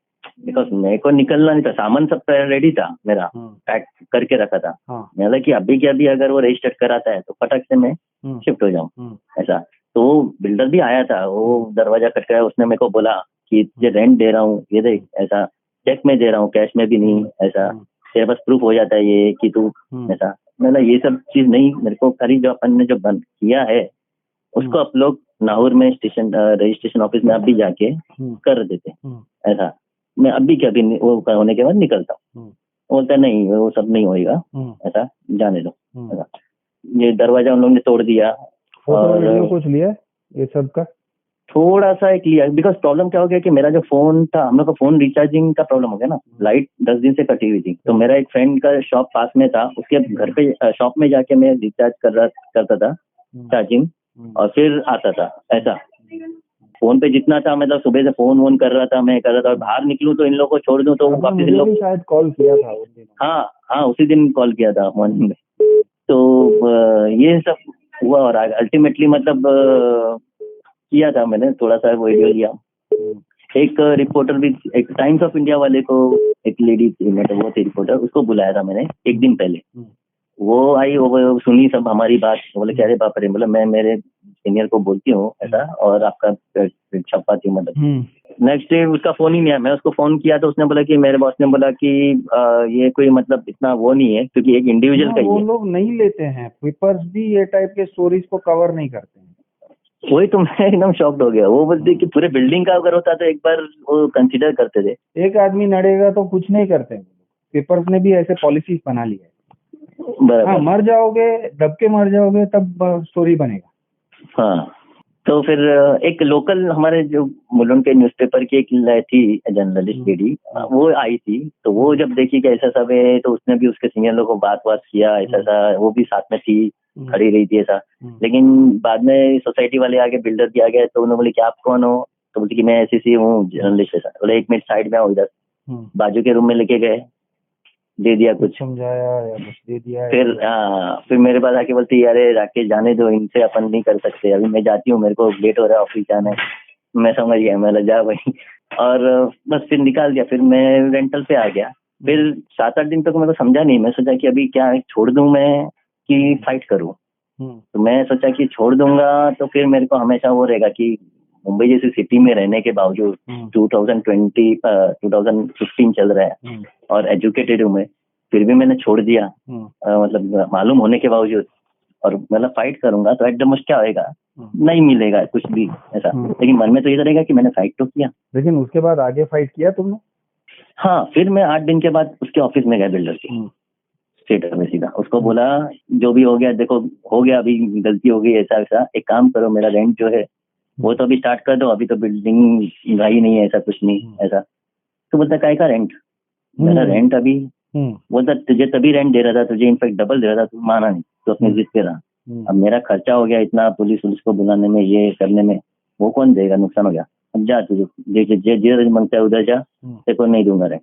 Speaker 2: बिकॉज मेरे को निकलना नहीं था, सामान सब रेडी था मेरा, पैक करके रखा था। मैं लगा कि अभी के अभी अगर वो रजिस्टर कराता है तो फटक से मैं शिफ्ट हो जाऊं ऐसा। तो बिल्डर भी आया था, वो दरवाजा खटकाया, उसने मेरे को बोला कि ये रेंट दे रहा हूँ, ये देख ऐसा, चेक में दे रहा हूँ, कैश में भी नहीं ऐसा, तेरे पास प्रूफ हो जाता है ये कि तू ऐसा। मतलब ये सब चीज नहीं, मेरे को खाली जो अपन ने जो बंद किया है उसको आप लोग नाहौर में स्टेशन रजिस्ट्रेशन ऑफिस में आप भी जाके कर देते ऐसा। मैं अभी के अभी वो होने के बाद निकलता हूँ। बोलता नहीं वो सब नहीं होएगा ऐसा, जाने दो ऐसा। ये दरवाजा उन लोगों ने तोड़ दिया। और
Speaker 3: कुछ लिया ये सब का
Speaker 2: थोड़ा सा एक लिया, बिकॉज प्रॉब्लम क्या हो गया कि मेरा जो फोन था, हम लोग का फोन रिचार्जिंग का प्रॉब्लम हो गया ना, लाइट 10 दिन से कटी हुई थी। तो मेरा एक फ्रेंड का शॉप पास में था, उसके घर पे शॉप में जाके मैं रिचार्ज करता था चार्जिंग, और फिर आता था ऐसा। फोन पे जितना था मतलब सुबह से फोन वोन कर रहा था, मैं कर रहा था, और बाहर निकलूं तो इन लोगों को छोड़ दूं तो वापस इन लोग
Speaker 3: शायद कॉल किया था उस दिन।
Speaker 2: हाँ उसी दिन कॉल किया था मॉर्निंग में। तो ये सब हुआ, और अल्टीमेटली मतलब किया था मैंने, थोड़ा सा वीडियो लिया। एक रिपोर्टर भी, एक टाइम्स ऑफ इंडिया वाले को एक लेडी थी, मतलब वो थी रिपोर्टर, उसको बुलाया था मैंने एक दिन पहले। वो आई, वो सुनी सब हमारी बात, बोले क्या रे बाप रे, बोला मैं मेरे सीनियर को बोलती हूँ ऐसा, और आपका छप्पा थी मतलब। नेक्स्ट डे उसका फोन ही नहीं आया, मैं उसको फोन किया तो उसने बोला कि मेरे बॉस ने बोला कि ये कोई मतलब इतना वो नहीं है, क्योंकि एक इंडिविजुअल का ही
Speaker 3: वो लोग नहीं लेते हैं, पेपर्स भी ये टाइप के स्टोरीज को कवर नहीं करते हैं।
Speaker 2: वही तो मैं एकदम शॉक्ड हो गया। वो बोलते कि पूरे बिल्डिंग का अगर होता तो एक बार वो कंसिडर करते थे।
Speaker 3: एक आदमी नड़ेगा तो कुछ नहीं करते, पेपर्स ने भी ऐसे पॉलिसीज बना ली है। हाँ, मर जाओगे, दब के मर जाओगे तब स्टोरी बनेगा।
Speaker 2: हाँ, तो फिर एक लोकल हमारे जो मुलुंड के न्यूज़पेपर की एक थी जर्नलिस्ट लेडी, वो आई थी। तो वो जब देखी कि ऐसा सब है, तो उसने भी उसके सीनियर लोगों को बात किया ऐसा सा, वो भी साथ में थी, खड़ी रही थी ऐसा। लेकिन बाद में सोसाइटी वाले आगे, बिल्डर भी आ गए, तो उन्होंने बोले कि आप कौन हो, तो बोलती कि मैं ऐसी हूँ जर्नलिस्ट ऐसा। बोले 1 मिनट साइड में आओ इधर। बाजू के रूम में लेके गए, दे दिया कुछ
Speaker 3: समझाया या कुछ दे दिया।
Speaker 2: फिर मेरे पास आके बोलती अरे राकेश जाने दो, इनसे अपन नहीं कर सकते, अभी मैं जाती हूँ, मेरे को लेट हो रहा है, ऑफिस जाना है। मैं समझ गया, मैं जा भाई। और बस फिर निकाल दिया, फिर मैं रेंटल पे आ गया। फिर 7-8 दिन तक मेरे को समझा नहीं, मैं सोचा कि अभी क्या छोड़ दूं मैं कि फाइट करूं। तो मैं सोचा कि छोड़ दूंगा तो फिर मेरे को हमेशा वो रहेगा कि मुंबई जैसी सिटी में रहने के बावजूद 2015 चल रहा है और एजुकेटेड हूँ मैं, फिर भी मैंने छोड़ दिया, मतलब मालूम होने के बावजूद। और मतलब फाइट करूंगा तो एट द मोस्ट क्या होएगा, नहीं मिलेगा कुछ भी ऐसा, लेकिन मन में तो ये रहेगा कि मैंने फाइट तो किया।
Speaker 3: लेकिन उसके बाद आगे फाइट किया तुमने?
Speaker 2: हाँ, फिर मैं 8 दिन के बाद उसके ऑफिस में गया, बिल्डर के स्टेट में सीधा। उसको बोला जो भी हो गया, देखो हो गया, अभी गलती हो गई ऐसा ऐसा, एक काम करो, मेरा रेंट जो है वो तो अभी स्टार्ट कर दो, अभी तो बिल्डिंग भाई नहीं है, ऐसा कुछ नहीं ऐसा। तो बोलता काय का रेंट, मेरा रेंट अभी, बोलता तुझे तभी रेंट दे रहा था, तुझे इनफैक्ट डबल दे रहा था, तू माना नहीं, तो अपनी जिद पे रहा। अब मेरा खर्चा हो गया इतना, पुलिस को बुलाने में, ये करने में, वो कौन देगा, नुकसान हो गया। अब जा, तुझे जिधर मंगता है उधर जा, तेरे को नहीं दूंगा रेंट।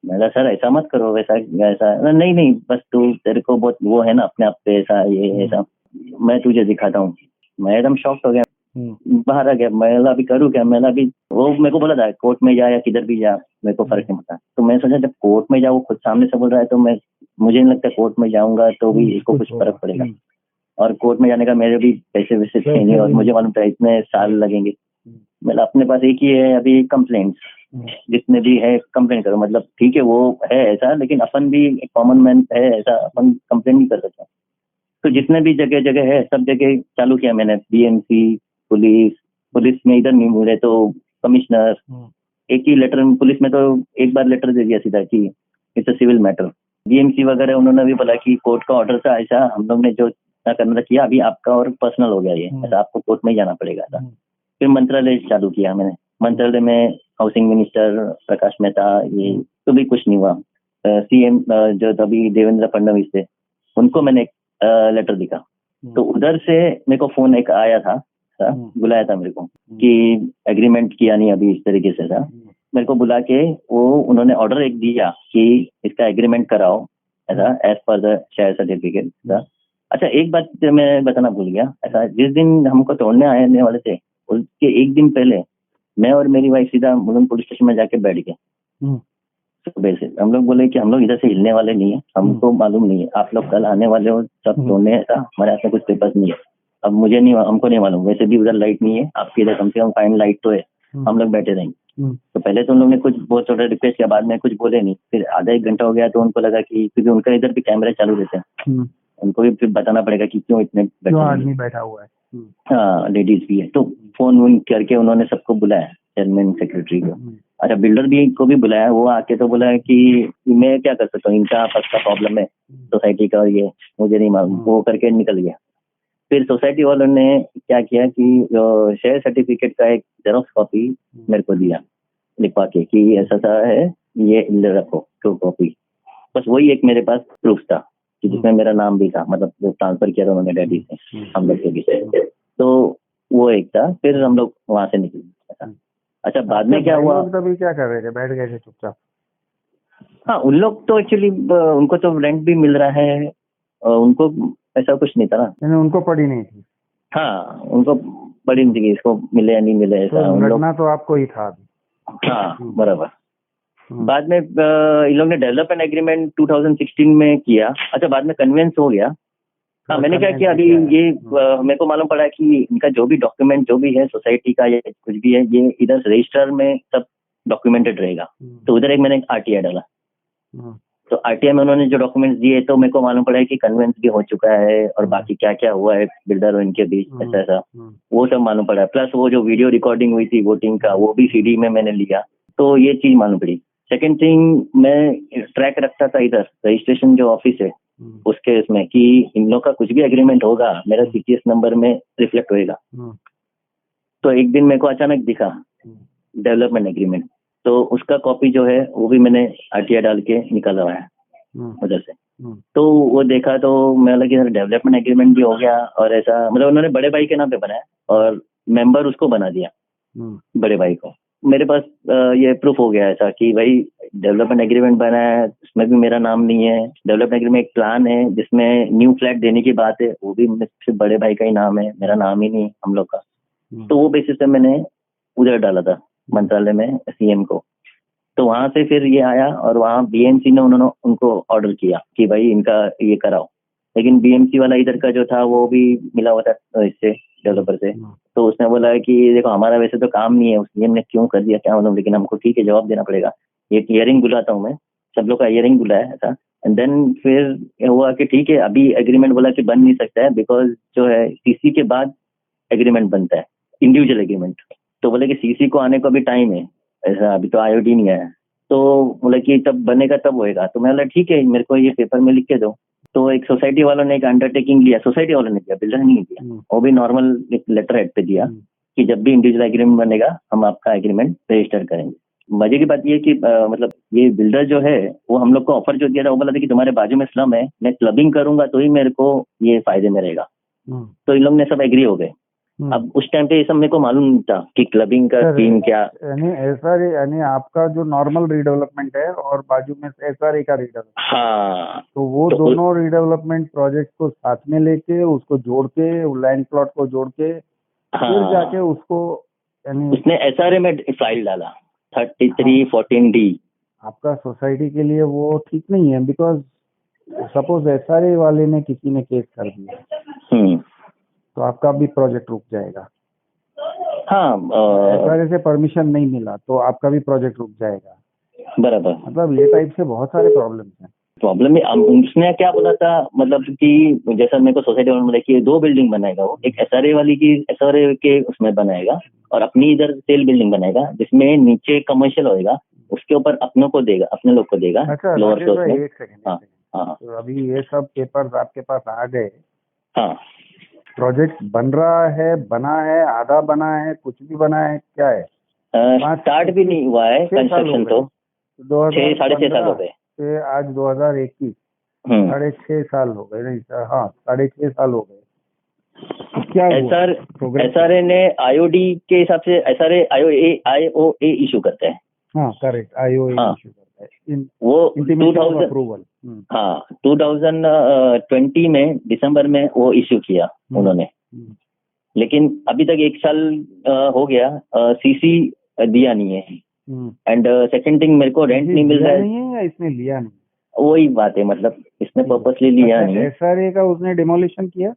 Speaker 2: मैं सर ऐसा मत करो, वैसा ऐसा नहीं, बस तू, तेरे को बहुत वो है ना अपने आप पे ऐसा, ये ऐसा, मैं तुझे दिखाता हूँ। मैं एकदम शॉक्ड हो गया, बाहर आ गया। मैं अभी करूँ क्या, मैं अभी, वो मेरे को बोला था कोर्ट में जा या किधर भी जा, मेरे को फर्क नहीं पड़ता। तो मैं सोचा जब कोर्ट में जाऊँ, खुद सामने से बोल रहा है, तो मुझे नहीं लगता कोर्ट में जाऊंगा तो भी इसको कुछ फर्क पड़ेगा। और कोर्ट में जाने का मेरे भी पैसे वैसे थे नहीं, और मुझे मालूम था इतने साल लगेंगे। मतलब अपने पास एक ही है अभी, कंप्लेंट, जितने भी है कंप्लेंट करो, मतलब ठीक है वो है ऐसा, लेकिन अपन भी कॉमन मैन है ऐसा, अपन कंप्लेंट नहीं कर सकते। तो जितने भी जगह है, सब जगह चालू किया मैंने, बीएमसी, पुलिस में इधर नहीं मिले तो कमिश्नर, एक ही लेटर, पुलिस में तो एक बार लेटर दे दिया सीधा कि it's a civil matter. BMC वगैरह उन्होंने भी बोला कि कोर्ट का ऑर्डर था ऐसा, हम लोग ने जो करना था किया, अभी आपका और पर्सनल हो गया ये ऐसा, आपको कोर्ट में ही जाना पड़ेगा ऐसा। फिर मंत्रालय चालू किया मैंने, मंत्रालय में हाउसिंग मिनिस्टर प्रकाश मेहता, ये तो भी कुछ नहीं हुआ। सीएम जो अभी देवेंद्र फडणवीस थे, उनको मैंने लेटर दिखा। तो उधर से मेरे को फोन एक आया था, बुलाया था मेरे को कि एग्रीमेंट किया नहीं अभी, इस तरीके से था। मेरे को बुला के वो उन्होंने ऑर्डर एक दिया कि इसका एग्रीमेंट कराओ ऐसा as per the share certificate. अच्छा, एक बात मैं बताना भूल गया, ऐसा जिस दिन हमको तोड़ने आने वाले थे उसके एक दिन पहले मैं और मेरी वाइफ सीधा मुलुंड पुलिस स्टेशन में जाके बैठ गए। सुबह से हम लोग बोले कि हम लोग इधर से हिलने वाले नहीं है, हमको मालूम नहीं है, आप लोग कल आने वाले हो सब तोड़ने, ऐसा हमारे हाथ में कुछ पेपर्स नहीं है। अब मुझे नहीं, हमको नहीं मालूम, वैसे भी उधर लाइट नहीं है, आपके इधर कम से कम फाइन लाइट तो है, हम लोग बैठे रहेंगे। तो पहले तो उन लोग ने कुछ बहुत छोटा रिक्वेस्ट किया, बाद में कुछ बोले नहीं। फिर आधा एक घंटा हो गया तो उनको लगा कि क्योंकि उनका इधर भी कैमरे चालू रहते हैं, उनको भी फिर बताना पड़ेगा कि क्यों इतने
Speaker 3: आदमी बैठा हुआ है।
Speaker 2: हाँ, लेडीज भी है। तो फोन वोन करके उन्होंने सबको बुलाया, चेयरमैन सेक्रेटरी को। अच्छा, बिल्डर भी को भी बुलाया। वो आके तो बोला कि मैं क्या कर सकता हूँ, इनका आपस का प्रॉब्लम है सोसाइटी का, और ये मुझे नहीं मालूम। वो करके निकल गया। फिर सोसाइटी वालों ने क्या किया कि जो शेयर सर्टिफिकेट का एक जेरोक्स कॉपी मेरे को दिया लिखवा के कि ऐसा सा है, ये रखो ट्रू कॉपी। बस वही एक मेरे पास प्रूफ था कि जिसमें मेरा नाम भी था, मतलब जो ट्रांसफर किया था उन्होंने डैडी से हम लोग के बीच। तो वो एक था। फिर हम लोग वहां से निकले। अच्छा, बाद में क्या हुआ,
Speaker 3: तभी क्या कर रहे थे, बैठ गए थे चुपचाप?
Speaker 2: हाँ, उन लोग तो एक्चुअली उनको तो रेंट भी मिल रहा है, उनको ऐसा कुछ नहीं था ना,
Speaker 3: उनको पड़ी नहीं थी।
Speaker 2: हाँ, उनको पड़ी नहीं थी इसको मिले या नहीं मिले, ऐसा
Speaker 3: तो
Speaker 2: उन लोग।
Speaker 3: तो आपको ही था अभी।
Speaker 2: हाँ, बराबर। बाद में इन लोग ने डेवलपमेंट एग्रीमेंट 2016 में किया। अच्छा, बाद में कन्वेंस हो गया। हाँ, मैंने क्या किया अभी ये मेरे को मालूम पड़ा कि इनका जो भी डॉक्यूमेंट जो भी है सोसाइटी का या कुछ भी है, ये इधर रजिस्टर में सब डॉक्यूमेंटेड रहेगा। तो उधर एक मैंने आरटीआई डाला। तो आरटीआई में उन्होंने जो डॉक्यूमेंट्स दिए तो मेरे को मालूम पड़ा है कि कन्वेंस भी हो चुका है और बाकी क्या क्या हुआ है बिल्डर और इनके बीच, ऐसा ऐसा वो सब मालूम पड़ा है। प्लस वो जो वीडियो रिकॉर्डिंग हुई थी वोटिंग का, वो भी सीडी में मैंने लिया। तो ये चीज मालूम पड़ी। सेकेंड थिंग, मैं ट्रैक रखता था इधर रजिस्ट्रेशन जो ऑफिस है उसके इसमें कि इन लोग का कुछ भी एग्रीमेंट होगा मेरा सीटीएस नंबर में रिफ्लेक्ट होएगा। तो एक दिन मेरे को अचानक दिखा डेवलपमेंट एग्रीमेंट, तो उसका कॉपी जो है वो भी मैंने आरटीआई डाल के निकाला हुआ है उधर से। तो वो देखा तो मैं लगा कि डेवलपमेंट एग्रीमेंट भी हो गया, और ऐसा मतलब उन्होंने बड़े भाई के नाम पे बनाया और मेंबर उसको बना दिया बड़े भाई को। मेरे पास ये प्रूफ हो गया ऐसा कि भाई डेवलपमेंट एग्रीमेंट बना है, उसमें भी मेरा नाम नहीं है। डेवलपमेंट एग्रीमेंट एक प्लान है जिसमें न्यू फ्लैट देने की बात है, वो भी सिर्फ बड़े भाई का ही नाम है, मेरा नाम ही नहीं हम लोग का। तो वो बेसिस पे मैंने उधर डाला था मंत्रालय में सीएम को। तो वहां से फिर ये आया और वहाँ बीएमसी ने उन्होंने उनको ऑर्डर किया कि भाई इनका ये कराओ। लेकिन बीएमसी वाला इधर का जो था वो भी मिला हुआ था इससे डेवलपर से। तो उसने बोला कि देखो हमारा वैसे तो काम नहीं है, उस सीएम ने क्यों कर दिया क्या मालूम, लेकिन हमको ठीक है जवाब देना पड़ेगा। ये हियरिंग बुलाता हूँ मैं, सब लोग का हियरिंग बुलाया ऐसा। एंड देन फिर हुआ कि ठीक है अभी एग्रीमेंट बोला कि बन नहीं सकता है, बिकॉज जो है सीसी के बाद एग्रीमेंट बनता है, इंडिविजुअल एग्रीमेंट। तो बोले कि सीसी को आने को अभी टाइम है, ऐसा अभी तो आईओडी नहीं आया। तो बोले कि तब बनेगा तब होएगा। तो मैं बोला ठीक है मेरे को ये पेपर में लिख के दो। तो एक सोसाइटी वालों ने एक अंडरटेकिंग लिया, सोसाइटी वालों ने दिया, बिल्डर ने नहीं दिया, वो भी नॉर्मल एक लेटर हेड पे दिया कि जब भी इंडिविजुअल एग्रीमेंट बनेगा हम आपका एग्रीमेंट रजिस्टर करेंगे। मजे की बात ये कि मतलब ये बिल्डर जो है वो हम लोग को ऑफर जो दिया था वो बोला था कि तुम्हारे बाजू में स्लम है, मैं क्लबिंग करूंगा तो ही मेरे को ये फायदे में रहेगा। तो इन लोग ने सब एग्री हो गए। अब उस टाइम पे ये सब मेरे को मालूम नहीं था कि क्लबिंग का स्कीम क्या।
Speaker 3: यानी आपका जो नॉर्मल रीडेवलपमेंट है और बाजू में एसआरए का रीडेवलपमेंट,
Speaker 2: हाँ,
Speaker 3: तो वो दोनों रीडेवलपमेंट प्रोजेक्ट को साथ में लेके उसको जोड़ के लैंड प्लॉट को जोड़ के फिर जाके उसको यानी
Speaker 2: उसने एसआरए में फाइल डाला 3314D।
Speaker 3: आपका सोसाइटी के लिए वो ठीक नहीं है, बिकॉज सपोज एसआरए वाले ने किसी ने केस कर दिया तो आपका भी प्रोजेक्ट रुक जाएगा।
Speaker 2: हाँ,
Speaker 3: एसआरए से परमिशन नहीं मिला तो आपका भी प्रोजेक्ट रुक जाएगा।
Speaker 2: बराबर।
Speaker 3: मतलब ये टाइप से बहुत सारे प्रॉब्लम्स हैं।
Speaker 2: प्रॉब्लम उसने क्या बोला था, मतलब कि जैसा मेरे को सोसाइटी वालों ने बोला कि 2 बिल्डिंग बनाएगा वो, एक एसआरए वाली की एसआरए के उसमें बनाएगा और अपनी इधर सेल बिल्डिंग बनाएगा जिसमें नीचे कमर्शियल होएगा, उसके ऊपर अपनों को देगा, अपने लोग को देगा।
Speaker 3: अच्छा,
Speaker 2: लोअर फ्लोर में।
Speaker 3: एक सेकंड।
Speaker 2: हाँ,
Speaker 3: तो अभी ये सब पेपर्स आपके पास आ गए।
Speaker 2: हाँ,
Speaker 3: प्रोजेक्ट बन रहा है, बना है, आधा बना है, कुछ भी बना है, क्या है?
Speaker 2: स्टार्ट भी नहीं हुआ है कंस्ट्रक्शन, तो 6 साढ़े 6 साल हो गए।
Speaker 3: आज 2021,
Speaker 2: हम्म।
Speaker 3: 6.5 साल हो गए, नहीं हाँ 6.5 साल हो गए। तो क्या हुआ प्रोग्रेस?
Speaker 2: SRA ने IOD के हिसाब से SRA IOA इशू करता है।
Speaker 3: हाँ करेक्ट, IOA
Speaker 2: हाँ।
Speaker 3: इशू करता है
Speaker 2: वो
Speaker 3: इंटीमेशन ऑफ
Speaker 2: 2000
Speaker 3: अप्रूवल।
Speaker 2: हाँ 2020 में दिसंबर में वो इशू किया उन्होंने, लेकिन अभी तक 1 साल हो गया, CC दिया नहीं है। एंड सेकंड थिंग, मेरे को रेंट नहीं मिल रहा है।
Speaker 3: नहीं है या इसने लिया नहीं?
Speaker 2: वही बात है, मतलब इसने पर्पसली लिया नहीं है।
Speaker 3: SRA का उसने डिमोलिशन किया?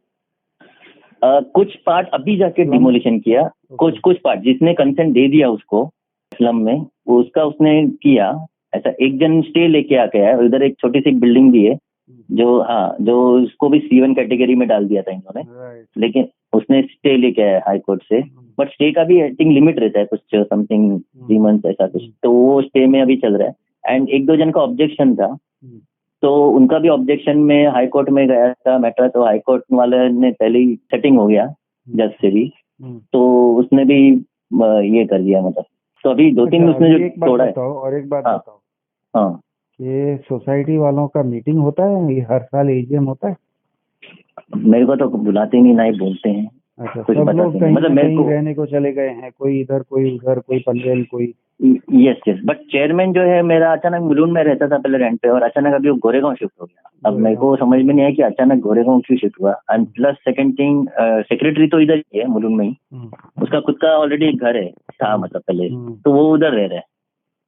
Speaker 2: कुछ पार्ट अभी जाके डिमोलिशन किया, कुछ पार्ट जिसने कंसेंट दे दिया उसको स्लम में, वो उसका उसने किया। ऐसा एक जन स्टे लेके आ गया है, उधर एक छोटी सी बिल्डिंग भी है जो उसको भी C1 कैटेगरी में डाल दिया था इन्होंने, लेकिन उसने स्टे लेके आया हाई कोर्ट से। बट स्टे का भी आई थिंक लिमिट रहता है, कुछ समथिंग 3 मंथ ऐसा कुछ, तो वो स्टे में अभी चल रहा है। एंड 1-2 जन का ऑब्जेक्शन था, तो उनका भी ऑब्जेक्शन में हाई कोर्ट में गया था मैटर, तो हाई कोर्ट वाले ने पहले ही सेटिंग हो गया जज से भी, तो उसने भी ये कर दिया मतलब। तो अभी 2-3 उसने जो तोड़ा है।
Speaker 3: और एक बात बताओ,
Speaker 2: हाँ,
Speaker 3: ये सोसाइटी वालों का मीटिंग होता है, ये हर साल AGM होता है?
Speaker 2: मेरे को तो बुलाते नहीं, ना ही बोलते हैं।
Speaker 3: अच्छा,
Speaker 2: कुछ
Speaker 3: सब लोग कहीं
Speaker 2: मतलब
Speaker 3: मेरे को रहने को चले गए हैं, कोई इधर कोई उधर, कोई पनवेल कोई।
Speaker 2: यस, बट चेयरमैन जो है मेरा अचानक मुलुंड में रहता था पहले रेंट पे, और अचानक अभी वो गोरेगांव शिफ्ट हो गया। अब मेरे को समझ में नहीं आया कि अचानक गोरेगांव क्यों शिफ्ट हुआ। And plus second thing, secretary तो इधर ही है मुलुंड में ही, उसका खुद का ऑलरेडी एक घर है था मतलब पहले, तो वो उधर रह रहा है,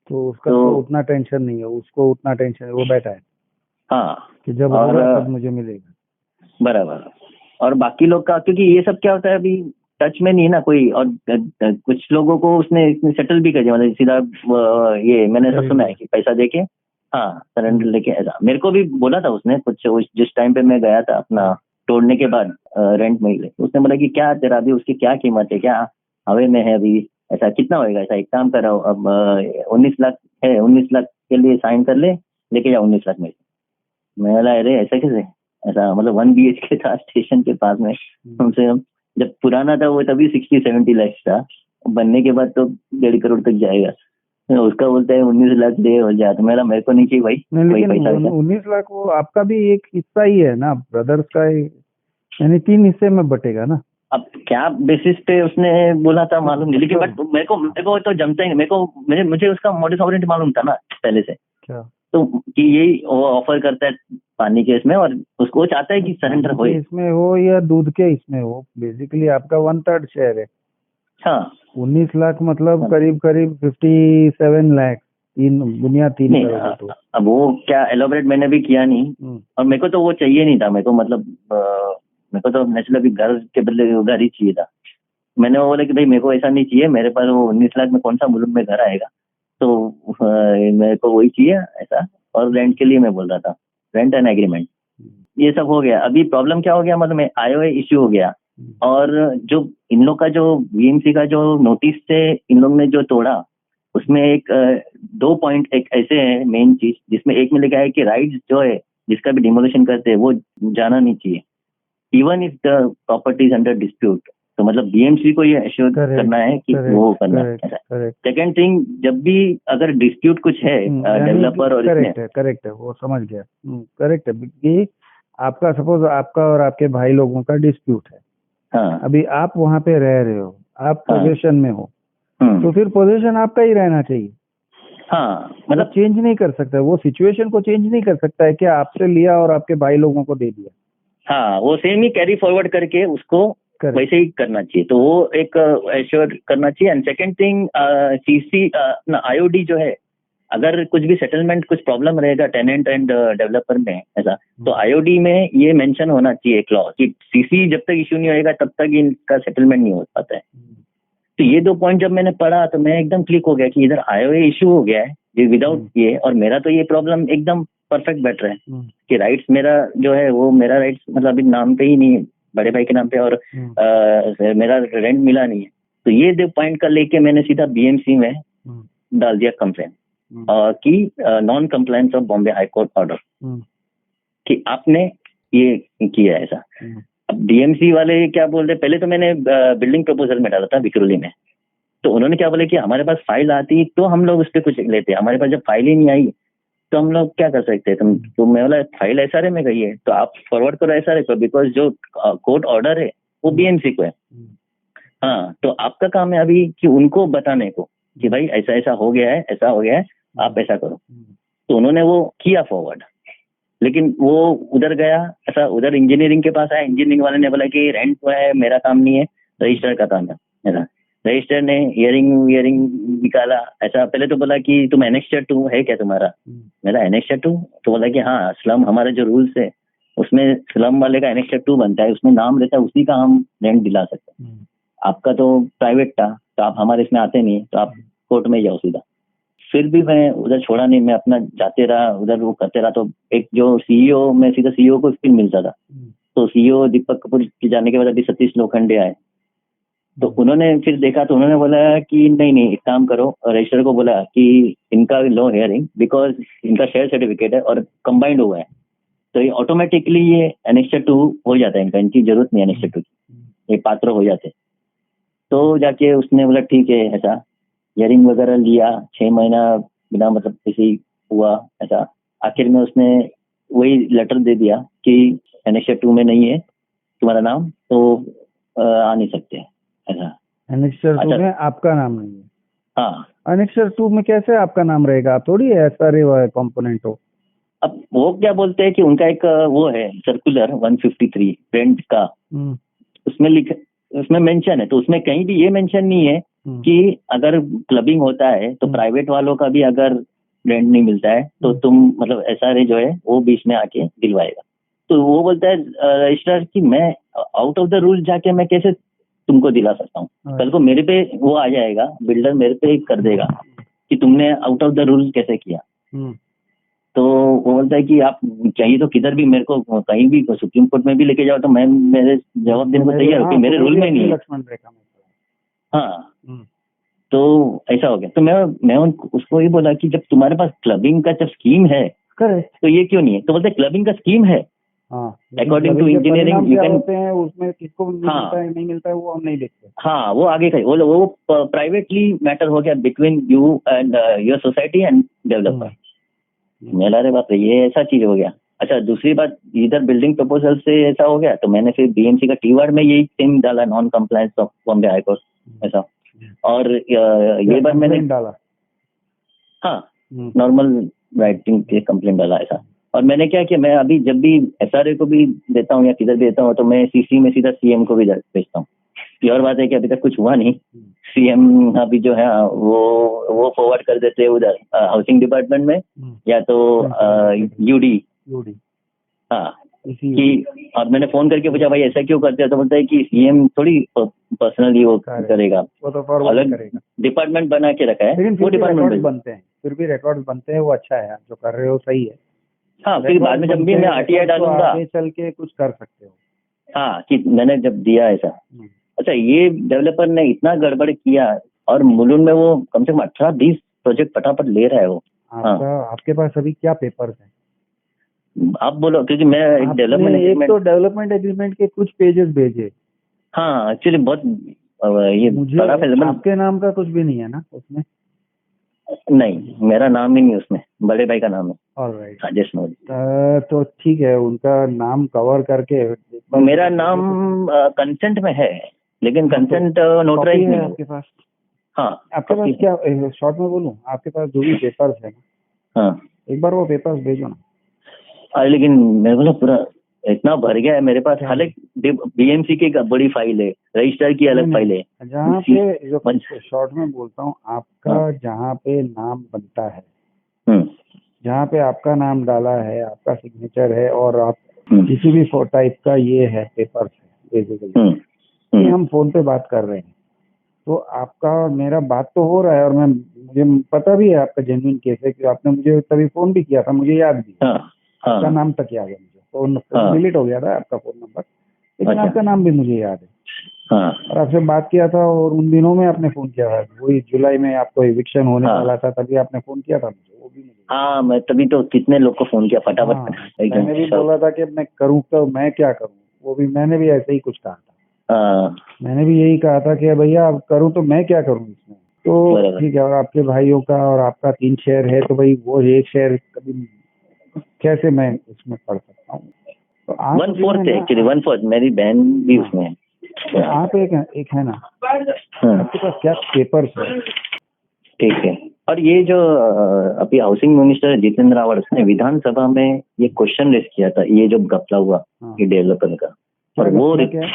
Speaker 3: तो उसका तो उतना टेंशन नहीं है, उसको उतना टेंशन है, वो बैठा है
Speaker 2: हाँ
Speaker 3: कि जब होगा तब मुझे मिलेगा। बराबर।
Speaker 2: और बाकी लोग का, क्योंकि ये सब क्या होता है अभी टच में नहीं है ना कोई, और कुछ लोगों को उसने सेटल भी कर दिया, मतलब सीधा ये मैंने सब सुना है कि पैसा देके, हाँ सरेंडर लेके ऐसा। मेरे को भी बोला था उसने कुछ, जिस टाइम पे मैं गया था अपना तोड़ने के बाद रेंट में, उसने बोला कि क्या तेरा अभी उसकी क्या कीमत है, क्या हवे में है अभी, ऐसा कितना होएगा, ऐसा एक काम कर रहा हूँ अब 19 लाख है, 19 लाख के लिए साइन कर लेके जाओ 19 लाख में। मैं बोला अरे ऐसा कैसे, ऐसा मतलब 1 BHK था स्टेशन के पास में, हमसे जब पुराना था वो तभी 60-70 लाख था, बनने के बाद तो 1.5 करोड़ तक जाएगा। उसका बोलता है 19 लाख दे हो जाए, तो मेरे को नहीं चाहिए भाई,
Speaker 3: लेकिन 19 लाख वो आपका भी एक हिस्सा ही है ना, ब्रदर्स का, यानी 3 हिस्से में बटेगा ना। अब
Speaker 2: क्या बेसिस पे उसने बोला था मालूम नहीं, लेकिन बट मेरे को तो जमता ही नहीं, मुझे उसका मॉडस ऑपरेंडी मालूम था ना पहले से, क्या तो कि यही वो ऑफर करता है पानी के इसमें, और उसको चाहता है कि सरेंडर हो,
Speaker 3: इसमें हो या दूध के इसमें हो, बेसिकली आपका 1/3 शेयर है।
Speaker 2: हाँ
Speaker 3: 19 लाख मतलब करीब 57 लाख, 3 करोड़। तो
Speaker 2: अब वो क्या एलोबरेट मैंने भी किया नहीं, और मेरे को तो वो चाहिए नहीं था, मेरे को मतलब मेरे को तो नेचुरल अभी घर के बदले घर ही चाहिए था। मैंने वो बोला कि भाई मेरे को ऐसा नहीं चाहिए, मेरे पास वो 19 लाख में कौन सा मुल्क में घर आएगा, तो मेरे को वही चाहिए ऐसा। और रेंट के लिए मैं बोल रहा था, रेंट एंड एग्रीमेंट, ये सब हो गया। अभी प्रॉब्लम क्या हो गया, मतलब IOA इश्यू हो गया, और जो इन लोग का जो BMC का जो नोटिस से इन लोग ने जो तोड़ा, उसमें एक 2 पॉइंट एक ऐसे हैं मेन चीज, जिसमें एक में लिखा है कि राइट्स जो है जिसका भी डिमोलिशन करते हैं वो जाना नहीं चाहिए, even if the property is under dispute. तो मतलब BMC को ये एश्योर करना है कि वो करना है। सेकेंड थिंग, जब भी अगर डिस्प्यूट कुछ है डेवलपर और
Speaker 3: करेक्ट है, वो समझ गया, करेक्ट है कि आपका सपोज आपका और आपके भाई लोगों का डिस्प्यूट है, हाँ, अभी आप वहाँ पे रह रहे हो, आप पोजीशन में हो, तो फिर पोजीशन आपका ही रहना चाहिए।
Speaker 2: हाँ,
Speaker 3: मतलब चेंज नहीं कर सकता, वो सिचुएशन को चेंज नहीं कर सकता है कि आपसे लिया और आपके भाई लोगों को दे दिया।
Speaker 2: हाँ, वो सेम ही कैरी फॉरवर्ड करके उसको वैसे ही करना चाहिए, तो वो एक एश्योर करना चाहिए। And second thing, CC IOD जो है, अगर कुछ भी सेटलमेंट कुछ प्रॉब्लम रहेगा टेनेंट एंड डेवलपर में ऐसा, तो IOD में ये मेंशन होना चाहिए क्लॉज कि CC जब तक इश्यू नहीं होएगा तब तक इनका सेटलमेंट नहीं हो पाता है। तो ये 2 पॉइंट जब मैंने पढ़ा तो मैं एकदम क्लिक हो गया कि इधर IOA इश्यू हो गया है विदाउट ये, और मेरा तो ये प्रॉब्लम एकदम परफेक्ट बैठ रहा है कि राइट्स मेरा जो है वो मेरा राइट्स मतलब अभी नाम पे ही नहीं है, बड़े भाई के नाम पे, और मेरा रेंट मिला नहीं है। तो ये 2 पॉइंट का लेके मैंने सीधा BMC में डाल दिया कंप्लेन कि non compliance of Bombay high court order, कि आपने ये किया ऐसा। अब DMC वाले क्या बोल रहे, पहले तो मैंने बिल्डिंग प्रपोजल में डाला था विक्रोली में, तो उन्होंने क्या बोले कि हमारे पास फाइल आती तो हम लोग उस पर कुछ लेते, हमारे पास जब फाइल ही नहीं आई तो हम लोग क्या कर सकते हैं? तो मैं बोला फाइल SRA में गई है तो आप फॉरवर्ड करो SRA को, बिकॉज जो कोर्ट ऑर्डर है वो BMC को है। हाँ, तो आपका काम है अभी कि उनको बताने को कि भाई ऐसा ऐसा हो गया है, ऐसा हो गया है, आप ऐसा करो। तो उन्होंने वो किया फॉरवर्ड, लेकिन वो उधर गया, ऐसा उधर इंजीनियरिंग के पास आया, इंजीनियरिंग वाले ने बोला कि रेंट तो है, मेरा काम नहीं है, रजिस्टर का काम है मेरा। रजिस्टर ने हियरिंग निकाला, ऐसा पहले तो बोला कि तुम एनेक्स्चर 2 है क्या तुम्हारा? मेरा एनेक्स्चर 2? तो बोला कि हाँ, स्लम हमारे जो रूल्स है उसमें स्लम वाले का एनेक्स्चर 2 बनता है, उसमें नाम रहता है, उसी का हम रेंट दिला सकते हैं। आपका तो प्राइवेट था तो आप हमारे इसमें आते नहीं, तो आप कोर्ट में जाओ सीधा। फिर भी मैं उधर छोड़ा नहीं, मैं अपना जाते रहा, उधर वो करते रहा। तो एक जो CEO, मैं सीधा CEO को फिर मिलता था। तो CEO दीपक कपूर के जाने के बाद अभी सतीश लोखंडे आए, तो उन्होंने फिर देखा तो उन्होंने बोला कि नहीं एक काम करो, रजिस्टर को बोला कि इनका लो हियरिंग, बिकॉज इनका शेयर सर्टिफिकेट है और कंबाइंड हुआ है, तो ये ऑटोमेटिकली ये एनेक्स्चर 2 हो जाता है, इनकी जरूरत नहीं एनेक्स्चर 2 की, ये पात्र हो जाते। तो जाके उसने बोला ठीक है, ऐसा हियरिंग वगैरह लिया, 6 महीना बिना मतलब किसी हुआ ऐसा। आखिर में उसने वही लेटर दे दिया कि एनेक्स्चर 2 में नहीं है तुम्हारा नाम, तो आ नहीं सकते ऐसा।
Speaker 3: एनेक्स्चर 2 में आपका नाम नहीं है?
Speaker 2: हाँ।
Speaker 3: एनेक्स्चर 2 में कैसे आपका नाम रहेगा? आप थोड़ी SRA कंपोनेंट हो।
Speaker 2: अब वो क्या बोलते हैं कि उनका एक वो है सर्कुलर 153 रेंट का, उसमें मेंशन है, तो उसमें कहीं भी ये मेंशन नहीं है कि अगर क्लबिंग होता है तो प्राइवेट वालों का भी अगर रेंट नहीं मिलता है तो तुम मतलब SRA जो है वो बीच में आके दिलवाएगा। तो वो बोलता है रजिस्ट्रार कि मैं आउट ऑफ द रूल जाके मैं कैसे तुमको दिला सकता हूँ? कल को मेरे पे वो आ जाएगा, बिल्डर मेरे पे कर देगा कि तुमने आउट ऑफ द रूल कैसे किया। तो वो बोलता है कि आप चाहिए तो किधर भी मेरे को कहीं भी सुप्रीम कोर्ट में भी लेके जाओ, तो मैं मेरे जवाब देने को तैयार हूँ कि मेरे रूल में नहीं है।
Speaker 3: लक्ष्मण रेखा में।
Speaker 2: हाँ, तो ऐसा हो गया। तो मैं उसको ये बोला कि जब तुम्हारे पास क्लबिंग का जब स्कीम है तो ये क्यों नहीं है? तो बोलते क्लबिंग का स्कीम है, according to engineering you can,
Speaker 3: उसमें किसको मिलता है नहीं मिलता है वो हम नहीं देखते।
Speaker 2: हाँ, वो आगे का वो प्राइवेटली मैटर हो गया between you and your society end developer. मेरा रे बाप रे, ये ऐसा चीज हो गया। अच्छा, दूसरी बात, इधर बिल्डिंग प्रपोजल से ऐसा हो गया तो मैंने फिर BMC का कीवर्ड में यही सेम डाला, non compliance of Bombay high court ऐसा। और ये बार मैंने
Speaker 3: डाला,
Speaker 2: हाँ, नॉर्मल राइटिंग के कंप्लेंट डाला ऐसा। और मैंने क्या किया, मैं अभी जब भी SRA को भी देता हूँ या किधर भी देता हूँ तो मैं CC में सीधा CM को भी भेजता हूँ। प्योर बात है कि अभी तक कुछ हुआ नहीं। CM अभी जो है वो फॉरवर्ड कर देते हैं उधर हाउसिंग डिपार्टमेंट में या तो UD। हाँ, कि और मैंने फोन करके पूछा भाई ऐसा क्यों करते हैं, तो बोलता है कि CM थोड़ी पर्सनली वो करेगा,
Speaker 3: वो तो
Speaker 2: अलग डिपार्टमेंट बना के रखा है,
Speaker 3: लेकिन
Speaker 2: वो डिपार्टमेंट
Speaker 3: बनते हैं, फिर भी रिकॉर्ड बनते हैं, वो अच्छा है, जो कर रहे हो सही है।
Speaker 2: हाँ, फिर बाद में जब भी मैं RTI डालूंगा
Speaker 3: आगे चल के कुछ कर सकते हो।
Speaker 2: हाँ, कि मैंने जब दिया ऐसा। अच्छा, ये डेवलपर ने इतना गड़बड़ किया और मुलुंड में वो कम से कम 18-20 प्रोजेक्ट फटाफट ले रहा है वो।
Speaker 3: आपके पास अभी क्या पेपर्स हैं?
Speaker 2: आप बोलो, क्योंकि मैं एक डेवलपमेंट
Speaker 3: एक तो डेवलपमेंट एग्रीमेंट के कुछ पेजेस भेजे।
Speaker 2: हाँ, एक्चुअली बहुत ये
Speaker 3: मुझे आपके नाम का कुछ भी नहीं है ना उसमें?
Speaker 2: नहीं, मेरा नाम ही नहीं उसमें, बड़े भाई का नाम है।
Speaker 3: ऑलराइट,
Speaker 2: राजेश मोदी।
Speaker 3: तो ठीक है, उनका नाम कवर करके।
Speaker 2: मेरा नाम कंसेंट में है, लेकिन कंसेंट नोटराइज नहीं है
Speaker 3: आपके पास?
Speaker 2: हाँ,
Speaker 3: आपके पास क्या, शॉर्ट में बोलूं, आपके पास जो भी पेपर्स है
Speaker 2: हाँ,
Speaker 3: एक बार वो पेपर्स भेजो ना।
Speaker 2: लेकिन मेरे को पूरा इतना भर गया है मेरे पास। हालांकि BMC की बड़ी फाइल है, रजिस्टर की अलग फाइल है।
Speaker 3: जहाँ पे जो शॉर्ट में बोलता हूँ, आपका जहाँ पे नाम बनता है, जहाँ पे आपका नाम डाला है, आपका सिग्नेचर है और आप किसी भी टाइप का ये है पेपर है बेसिकली, हम फोन पे बात कर रहे हैं तो आपका मेरा बात तो हो रहा है और मुझे पता भी है आपका जेन्युइन केस है, कि आपने मुझे तभी फोन भी किया था, मुझे याद भी आपका नाम तक याद है मुझे, तो डिलीट हो गया था आपका फोन नंबर, लेकिन आपका नाम भी मुझे याद है। और आपसे बात किया था और उन दिनों में आपने फोन किया था, वही जुलाई में आपको इविक्शन होने वाला था, तभी आपने फोन किया था मुझे, वो भी मुझे।
Speaker 2: हाँ, मैं तभी तो कितने लोग को फोन किया फटाफट।
Speaker 3: मैंने भी बोला था कि मैं करूँ तो मैं क्या करूँ, वो भी मैंने भी ऐसे ही कुछ कहा था। मैंने भी यही कहा था कि भैया अब करूँ तो मैं क्या करूँ इसमें, तो
Speaker 2: बराबर।
Speaker 3: ठीक है, और आपके भाइयों का और आपका 3 शेयर है, तो भाई वो 1 शेयर कभी कैसे मैं उसमें पढ़ सकता हूँ? तो आप
Speaker 2: 1/4 है एक्चुअली, 1/4 मेरी बहन भी उसमें है।
Speaker 3: तो आप एक है ना,
Speaker 2: हाँ,
Speaker 3: आपके पास क्या पेपर्स है?
Speaker 2: ठीक है। और ये जो अभी हाउसिंग मिनिस्टर है जितेंद्र रावत, उसने विधानसभा में ये क्वेश्चन रेस किया था, ये जो घपला हुआ
Speaker 3: हाँ।
Speaker 2: ये डेवलपर का,
Speaker 3: क्या
Speaker 2: और
Speaker 3: घपला क्या है?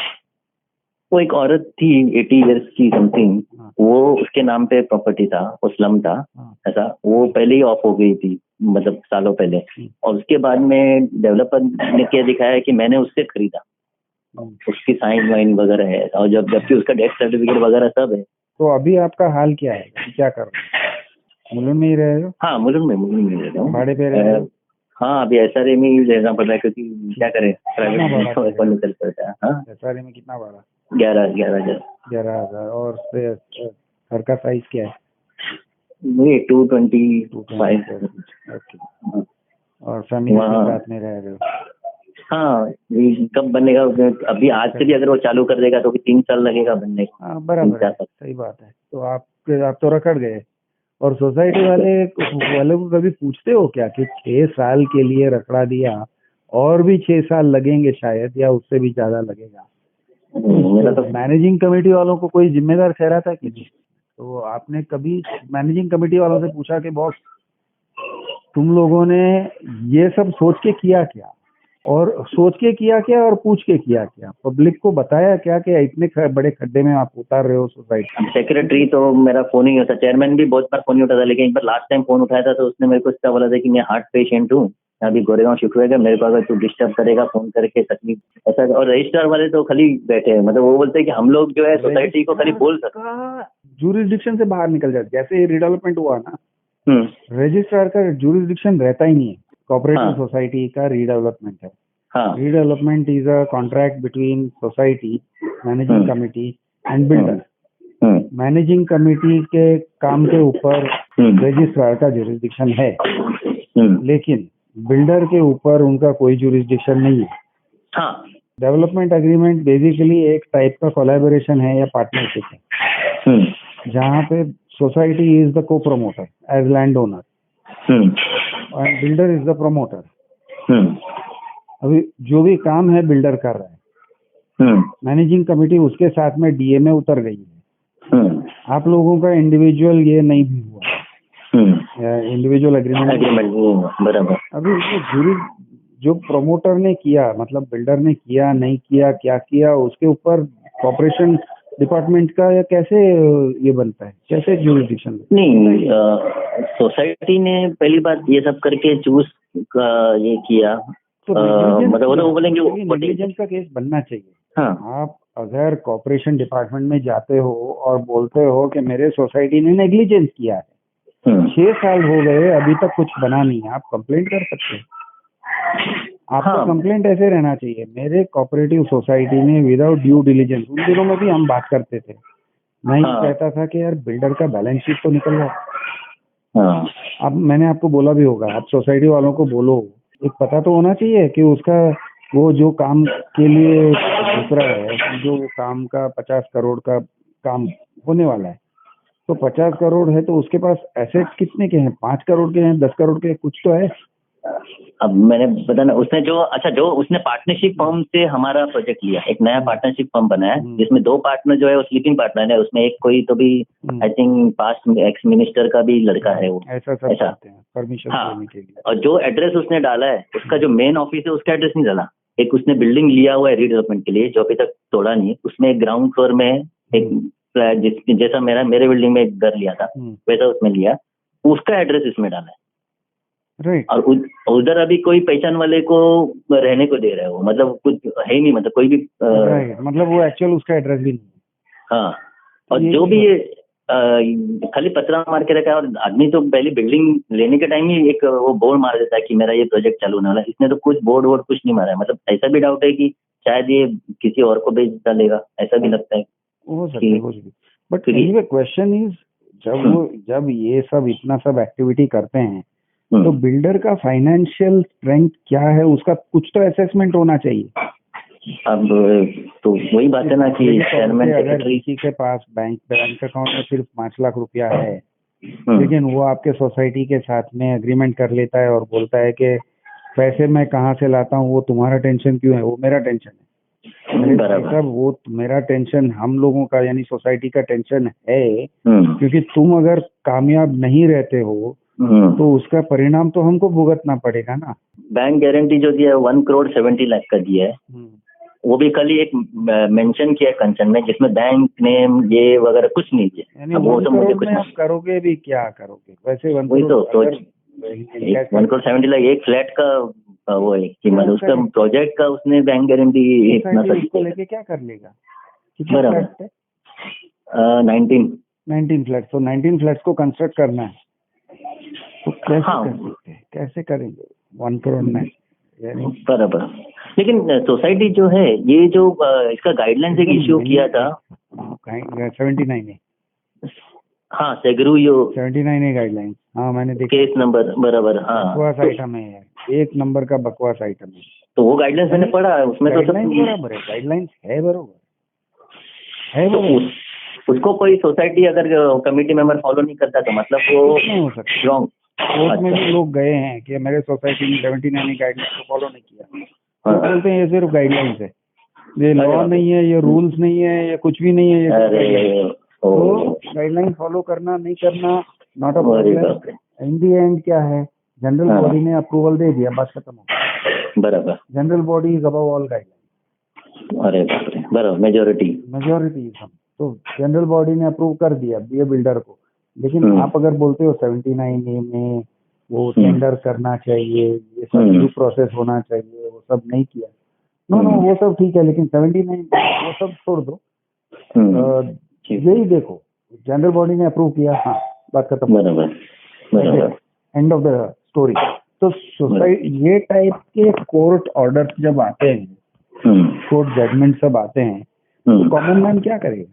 Speaker 2: वो एक औरत थी 80 इयर्स की समथिंग,
Speaker 3: हाँ।
Speaker 2: वो उसके नाम पे प्रॉपर्टी था, वो स्लम था
Speaker 3: हाँ।
Speaker 2: ऐसा, वो पहले ही ऑफ हो गई थी, मतलब सालों पहले। और उसके बाद में डेवलपर ने क्या दिखाया कि मैंने उससे खरीदा, उसकी साइन वाइन वगैरह है, और जबकि उसका डेथ सर्टिफिकेट वगैरह सब है।
Speaker 3: तो अभी आपका हाल क्या है? अभी क्या कर रहे हो? मुलुंड में ही रह रहे हो?
Speaker 2: हाँ, मुलुंड में रहता हूँ।
Speaker 3: भाड़े पे रह रहे हो?
Speaker 2: हाँ, अभी SRA में ही रहना पड़ रहा है, क्योंकि क्या करें, प्राइवेट
Speaker 3: भाड़ा
Speaker 2: निकल पड़ता है। हाँ,
Speaker 3: SRA में कितना भाड़ा?
Speaker 2: 11,000।
Speaker 3: 11,000। और घर का साइज क्या है?
Speaker 2: ये 225।
Speaker 3: ओके। और फैमिली के साथ में रह रहे हो?
Speaker 2: हाँ, ये कब बनेगा? अभी आज से भी अगर वो चालू कर देगा तो भी 3 साल लगेगा बनने को।
Speaker 3: हाँ, बराबर है, सही बात है। तो आप तो रखड़ गए। और सोसाइटी वाले को कभी पूछते हो क्या कि 6 साल के लिए रखड़ा दिया, और भी 6 साल लगेंगे शायद, या उससे भी ज्यादा लगेगा?
Speaker 2: मेरा तो
Speaker 3: मैनेजिंग कमेटी वालों को कोई जिम्मेदार ठहराता कि नहीं? तो आपने कभी मैनेजिंग कमेटी वालों से पूछा कि बॉस, तुम लोगों ने ये सब सोच के किया क्या, और सोच के किया क्या और पूछ के किया क्या? पब्लिक को बताया क्या कि इतने बड़े खड्डे में आप उतार रहे हो सोसाइटी?
Speaker 2: सेक्रेटरी तो मेरा फोन ही होता, चेयरमैन भी बहुत बार फोन नहीं उठाता, लेकिन एक बार लास्ट टाइम फोन उठाया था तो उसने मेरे को इसका बोला था कि मैं हार्ट पेशेंट हूँ, अभी गोरेगांव शिफ्ट हुएगा, मेरे को अगर तू डिस्टर्ब करेगा फोन करके तकलीफ ऐसा। और रजिस्ट्रार वाले तो खाली बैठे हैं, मतलब वो बोलते हैं कि हम लोग जो है सोसाइटी को खाली बोल सकते।
Speaker 3: जुरिस्डिक्शन से बाहर निकल जाते, जैसे ये रिडेवलपमेंट हुआ ना, रजिस्ट्रार का जुरिस्डिक्शन रहता ही नहीं है। कोऑपरेटिव सोसाइटी का रीडेवलपमेंट है। Redevelopment is a contract between society, managing committee and builder. Managing committee के काम के ऊपर रजिस्ट्रार का जुरिस्डिक्शन है, लेकिन बिल्डर के ऊपर उनका कोई जुरिस्डिक्शन नहीं है। डेवलपमेंट एग्रीमेंट बेसिकली एक टाइप का कोलैबोरेशन है या पार्टनरशिप है, जहाँ पे society is the co promoter as land owner and builder is the promoter. अभी जो भी काम है बिल्डर कर रहा है, मैनेजिंग कमेटी उसके साथ में डीए में उतर गई है। आप लोगों का इंडिविजुअल ये नहीं भी हुआ, इंडिविजुअल एग्रीमेंट
Speaker 2: बराबर।
Speaker 3: अभी जो प्रमोटर ने किया, मतलब बिल्डर ने किया नहीं किया, क्या किया, उसके ऊपर कॉर्पोरेशन डिपार्टमेंट का या कैसे ये बनता है, कैसे जुरिस्डिक्शन?
Speaker 2: नहीं, सोसाइटी ने पहली बात ये सब करके चूज ये किया, मतलब वो बोलेंगे
Speaker 3: नेग्लिजेंस का केस बनना चाहिए। हाँ, आप अगर कॉर्पोरेशन डिपार्टमेंट में जाते हो और बोलते हो कि मेरे सोसाइटी ने नेग्लिजेंस किया है, 6 साल हो गए अभी तक कुछ बना नहीं है, आप कंप्लेंट कर सकते हैं। आपका कंप्लेंट ऐसे रहना चाहिए, मेरे कोऑपरेटिव सोसाइटी ने विदाउट ड्यू डिलीजेंस, उन दिनों में भी हम बात करते थे, मैं ये कहता था कि यार बिल्डर का बैलेंस शीट तो निकल रहा। अब मैंने आपको बोला भी होगा, आप सोसाइटी वालों को बोलो, एक पता तो होना चाहिए कि उसका वो जो काम के लिए दूसरा है, जो काम का 50 करोड़ का काम होने वाला है, तो 50 करोड़ है तो उसके पास एसेट्स कितने के हैं? 5 करोड़ के हैं, 10 करोड़ के, कुछ तो है।
Speaker 2: अब मैंने बताना, उसने जो उसने पार्टनरशिप फर्म से हमारा प्रोजेक्ट लिया, एक नया पार्टनरशिप फर्म बनाया जिसमें 2 पार्टनर जो है वो स्लीपिंग पार्टनर है, उसमें एक कोई तो भी I think past ex minister का भी लड़का है वो,
Speaker 3: ऐसा करते हैं परमिशन लेने के लिए।
Speaker 2: और जो एड्रेस उसने डाला है उसका जो मेन ऑफिस है उसका एड्रेस नहीं डाला। एक उसने बिल्डिंग लिया हुआ है रीडेवलपमेंट के लिए जो अभी तक तोड़ा नहीं, उसमें एक ग्राउंड फ्लोर में एक जैसा मेरे बिल्डिंग में एक घर लिया था वैसा उसमें लिया, उसका एड्रेस इसमें डाला है। और उधर अभी कोई पहचान वाले को रहने को दे रहे हो, मतलब कुछ है ही नहीं, मतलब कोई भी
Speaker 3: मतलब वो एक्चुअल उसका एड्रेस भी नहीं।
Speaker 2: हाँ, और जो भी खाली पतरा मार के रखा है, और आदमी तो पहले बिल्डिंग लेने के टाइम ही एक वो बोर्ड मार देता है कि मेरा ये प्रोजेक्ट चालू होने वाला है। इसने तो कुछ बोर्ड वोर्ड कुछ नहीं मारा है, मतलब ऐसा भी डाउट है कि शायद ये किसी और को बेच डालेगा, ऐसा भी लगता है।
Speaker 3: हो सकता है, बट एनीवे क्वेश्चन इज, जब ये सब इतना सब एक्टिविटी करते हैं तो बिल्डर का फाइनेंशियल स्ट्रेंथ क्या है, उसका कुछ तो असेसमेंट होना चाहिए।
Speaker 2: अब तो वही बात है ना कि चेयरमैन
Speaker 3: अगर
Speaker 2: सेक्रेटरी।
Speaker 3: किसी के पास बैंक अकाउंट में सिर्फ 5 लाख रुपया है, लेकिन वो आपके सोसाइटी के साथ में एग्रीमेंट कर लेता है और बोलता है कि पैसे मैं कहाँ से लाता हूँ वो तुम्हारा टेंशन क्यों है, वो मेरा टेंशन है। अरे भाई साहब, वो मेरा टेंशन हम लोगों का यानी सोसाइटी का टेंशन है, क्योंकि तुम अगर कामयाब नहीं रहते हो तो उसका परिणाम तो हमको भुगतना पड़ेगा ना।
Speaker 2: बैंक गारंटी जो दिया है 1,70,00,000 का दिया है, वो भी कल ही एक मेंशन किया कंसर्न में, जिसमें बैंक नेम ये वगैरह कुछ नहीं दिया।
Speaker 3: यानी
Speaker 2: अब वो
Speaker 3: 1
Speaker 2: तो मुझे
Speaker 3: करोड़
Speaker 2: कुछ
Speaker 3: में आप
Speaker 2: नहीं,
Speaker 3: करोगे भी क्या करोगे वैसे 1
Speaker 2: वही तो
Speaker 3: करोड़
Speaker 2: 1,70,00,000 एक फ्लैट का वो है कीमत, उसका प्रोजेक्ट का उसने बैंक गारंटी इतना सा
Speaker 3: उसको लेके क्या कर लेगा?
Speaker 2: बराबर।
Speaker 3: 19 फ्लैट, तो 19 फ्लैट्स को कंस्ट्रक्ट करना है तो कैसे कर सकते हैं, कैसे करेंगे 1 करोड़ में? यानी
Speaker 2: बराबर। लेकिन सोसाइटी जो है ये जो इसका गाइडलाइंस एक इश्यू किया था
Speaker 3: 79 है।
Speaker 2: हाँ, सेगरू
Speaker 3: 79 है गाइडलाइंस। हाँ मैंने देखा,
Speaker 2: केस नंबर बराबर। हाँ,
Speaker 3: बकवास आइटम है यार, 1 नंबर का बकवास आइटम है।
Speaker 2: तो वो गाइडलाइंस मैंने पढ़ा है, उसमें तो सब
Speaker 3: बराबर है, गाइडलाइंस है बरोबर है।
Speaker 2: तो उसको कोई सोसाइटी अगर कमेटी मेंबर फॉलो नहीं करता तो मतलब वो
Speaker 3: नहीं हो सकता।
Speaker 2: रॉन्ग।
Speaker 3: कोर्ट में भी लोग गए हैं कि मेरे सोसाइटी ने 79 गाइडलाइंस को फॉलो नहीं किया, तो बोलते हैं ये सिर्फ गाइडलाइंस है, ये लॉ नहीं है, ये रूल्स नहीं है, ये कुछ भी नहीं है, ये तो गाइडलाइन फॉलो करना नहीं करना not a problem. In the and क्या है, जनरल बॉडी ने अप्रूवल दे दिया, बात खत्म हो गई। बराबर, general body is above all guideline.
Speaker 2: अरे बाप रे, बराबर, मेजोरिटी
Speaker 3: तो जनरल बॉडी ने अप्रूव कर दिया बीए बिल्डर को, लेकिन आप अगर बोलते हो 79 में वो टेंडर करना चाहिए, ये सब ड्यू प्रोसेस होना चाहिए, वो सब नहीं किया। नो वो सब ठीक है, लेकिन 79 वो सब छोड़ दो। यही देखो, जनरल बॉडी ने अप्रूव किया, हाँ बात खत्म, एंड ऑफ द स्टोरी। तो सोसाइटी ये टाइप के कोर्ट ऑर्डर जब आते हैं, कोर्ट जजमेंट सब आते हैं, तो कॉमन मैन क्या करेगा?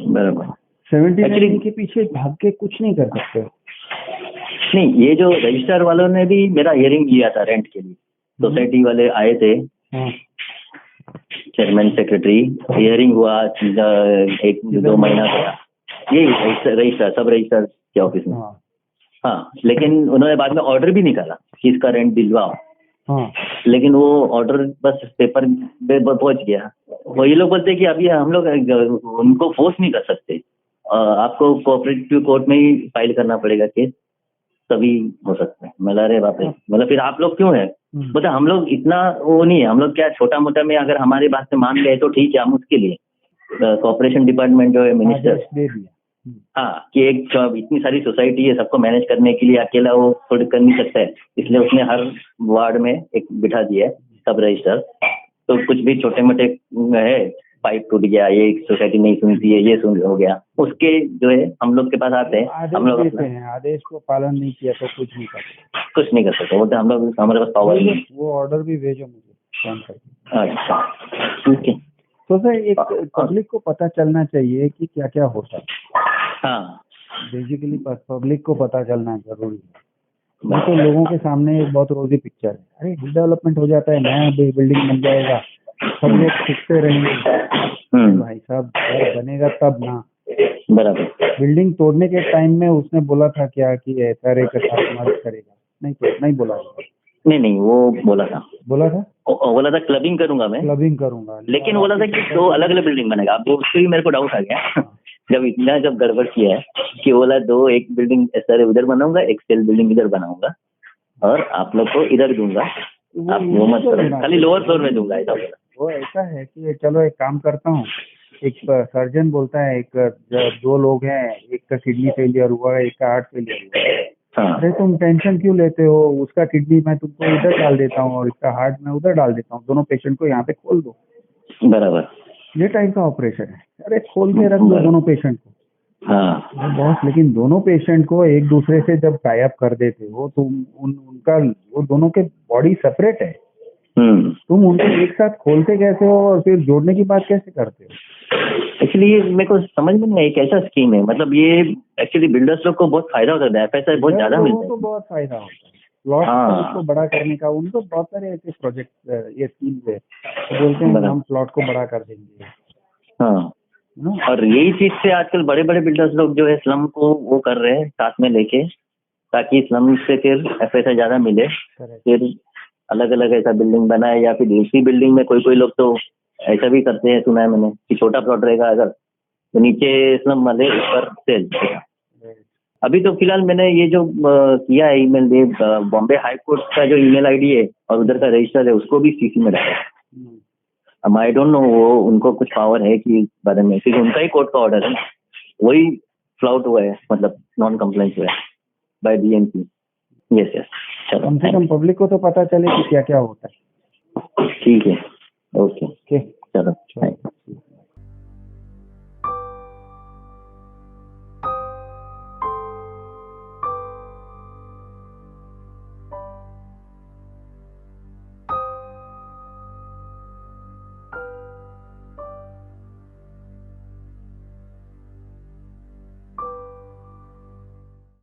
Speaker 2: बराबर,
Speaker 3: 79 के पीछे भाग के कुछ नहीं कर सकते।
Speaker 2: नहीं, ये जो रजिस्ट्रार वालों ने भी मेरा हियरिंग लिया था रेंट के लिए, सोसाइटी वाले आए थे, चेयरमैन सेक्रेटरी, हियरिंग हुआ 1-2 महीना गया, ये रजिस्ट्रार सब रजिस्ट्रार के ऑफिस में। हाँ, लेकिन उन्होंने बाद में ऑर्डर भी निकाला कि इसका रेंट दिलवाओ। लेकिन वो ऑर्डर बस पेपर पे पहुंच गया। वो ये लोग बोलते हैं कि अभी हम लोग उनको फोर्स नहीं कर सकते, आपको कोऑपरेटिव कोर्ट में ही फाइल करना पड़ेगा केस, तभी हो सकता है। मतलब अरे बाप रे, मतलब फिर आप लोग क्यों है? बोलते हम लोग इतना वो नहीं है, हम लोग क्या छोटा मोटा में अगर हमारी बात से मान गए तो ठीक है, हम उसके लिए कॉर्पोरेशन डिपार्टमेंट जो है मिनिस्टर, हाँ, कि एक इतनी सारी सोसाइटी है, सबको मैनेज करने के लिए अकेला वो थोड़ी कर नहीं सकता है, इसलिए उसने हर वार्ड में एक बिठा दिया है सब रजिस्टर। तो कुछ भी छोटे मोटे है, पाइप टूट गया, ये सोसाइटी नहीं सुनती है, ये सुन हो गया, उसके जो है हम लोग के पास आते हैं, हम लोग
Speaker 3: आदेश को पालन नहीं किया तो कुछ नहीं कर सकते,
Speaker 2: वो तो हम लोग, हमारे पास पावर नहीं।
Speaker 3: वो ऑर्डर भी भेजो मुझे।
Speaker 2: अच्छा, ठीक है।
Speaker 3: तो सर एक पब्लिक को पता चलना चाहिए कि क्या क्या होता है।
Speaker 2: हाँ,
Speaker 3: बेसिकली पब्लिक को पता चलना जरूरी है। नहीं तो लोगों के सामने एक बहुत रोजी पिक्चर है, अरे डेवलपमेंट हो जाता है, नया बिल्डिंग बन जाएगा, सब लोग सीखते रहेंगे। भाई साहब, घर बनेगा तब ना।
Speaker 2: बराबर,
Speaker 3: बिल्डिंग तोड़ने के टाइम में उसने बोला था क्या कि SRA के साथ मदद करेगा? नहीं बोला।
Speaker 2: नहीं, वो बोला था क्लबिंग करूंगा मैं, लेकिन बोला था कि 2 अलग अलग बिल्डिंग बनेगा। अब उससे भी मेरे को डाउट आ गया जब गड़बड़ किया है कि बोला 2, एक बिल्डिंग SRA उधर बनाऊंगा, एक सेल बिल्डिंग इधर बनाऊंगा और आप लोग को इधर दूंगा, आप वो मत करो, खाली लोअर फ्लोर में दूंगा, ऐसा बोला। वो
Speaker 3: ऐसा है कि चलो एक काम करता हूँ, एक सर्जन बोलता है, एक 2 लोग हैं, एक का किडनी फेलियर हुआ है, एक का हार्ट फेलियर हुआ है, अरे तुम टेंशन क्यों लेते हो, उसका किडनी मैं तुमको इधर डाल देता हूँ और इसका हार्ट मैं उधर डाल देता हूँ, दोनों पेशेंट को यहाँ पे खोल दो। बराबर, ये टाइप का ऑपरेशन है। अरे खोल के रख दो दोनों पेशेंट को। बॉस, लेकिन दोनों पेशेंट को एक दूसरे से जब टाई अप कर देते हो तो उनका वो दोनों के बॉडी सेपरेट है, तुम उनको एक साथ खोलते कैसे हो और फिर जोड़ने की बात कैसे करते हो?
Speaker 2: एक्चुअली ये मेरे को समझ में नहीं, एक ऐसा स्कीम है, मतलब ये एक्चुअली बिल्डर्स लोग को बहुत फायदा होता है, पैसा बहुत ज्यादा मिलता है।
Speaker 3: बहुत फायदा होता है, प्लॉट
Speaker 2: हाँ।
Speaker 3: को बड़ा करने का, उनको बहुत सारे ऐसे प्रोजेक्ट ये स्कीम है, तो बोलते हैं कि हम प्लॉट को बड़ा कर देंगे।
Speaker 2: हाँ,
Speaker 3: ना?
Speaker 2: और यही चीज से आजकल बड़े बड़े बिल्डर्स लोग जो है स्लम को वो कर रहे हैं साथ में लेके, ताकि स्लम से फिर एफएसआई ज्यादा मिले,
Speaker 3: Correct.
Speaker 2: फिर अलग अलग ऐसा बिल्डिंग बनाए, या फिर इसी बिल्डिंग में कोई कोई लोग तो ऐसा भी करते हैं, सुना है मैंने कि छोटा प्लॉट रहेगा अगर तो नीचे स्लम वाले ऊपर सेल। अभी तो फिलहाल मैंने ये जो किया है ईमेल दे, बॉम्बे हाई कोर्ट का जो ईमेल आईडी है और उधर का रजिस्टर है उसको भी सीसी में डाला। अब आई डोंट नो वो उनको कुछ पावर है कि इस बारे में, क्योंकि उनका ही कोर्ट का ऑर्डर है, वही फ्लाउट हुआ है, मतलब नॉन कंप्लाइंस हुआ है बाय बीएमसी। यस यस, चलो
Speaker 3: कम से कम पब्लिक को तो पता चले कि क्या क्या होता है।
Speaker 2: ठीक है, ओके
Speaker 3: ओके,
Speaker 2: चलो।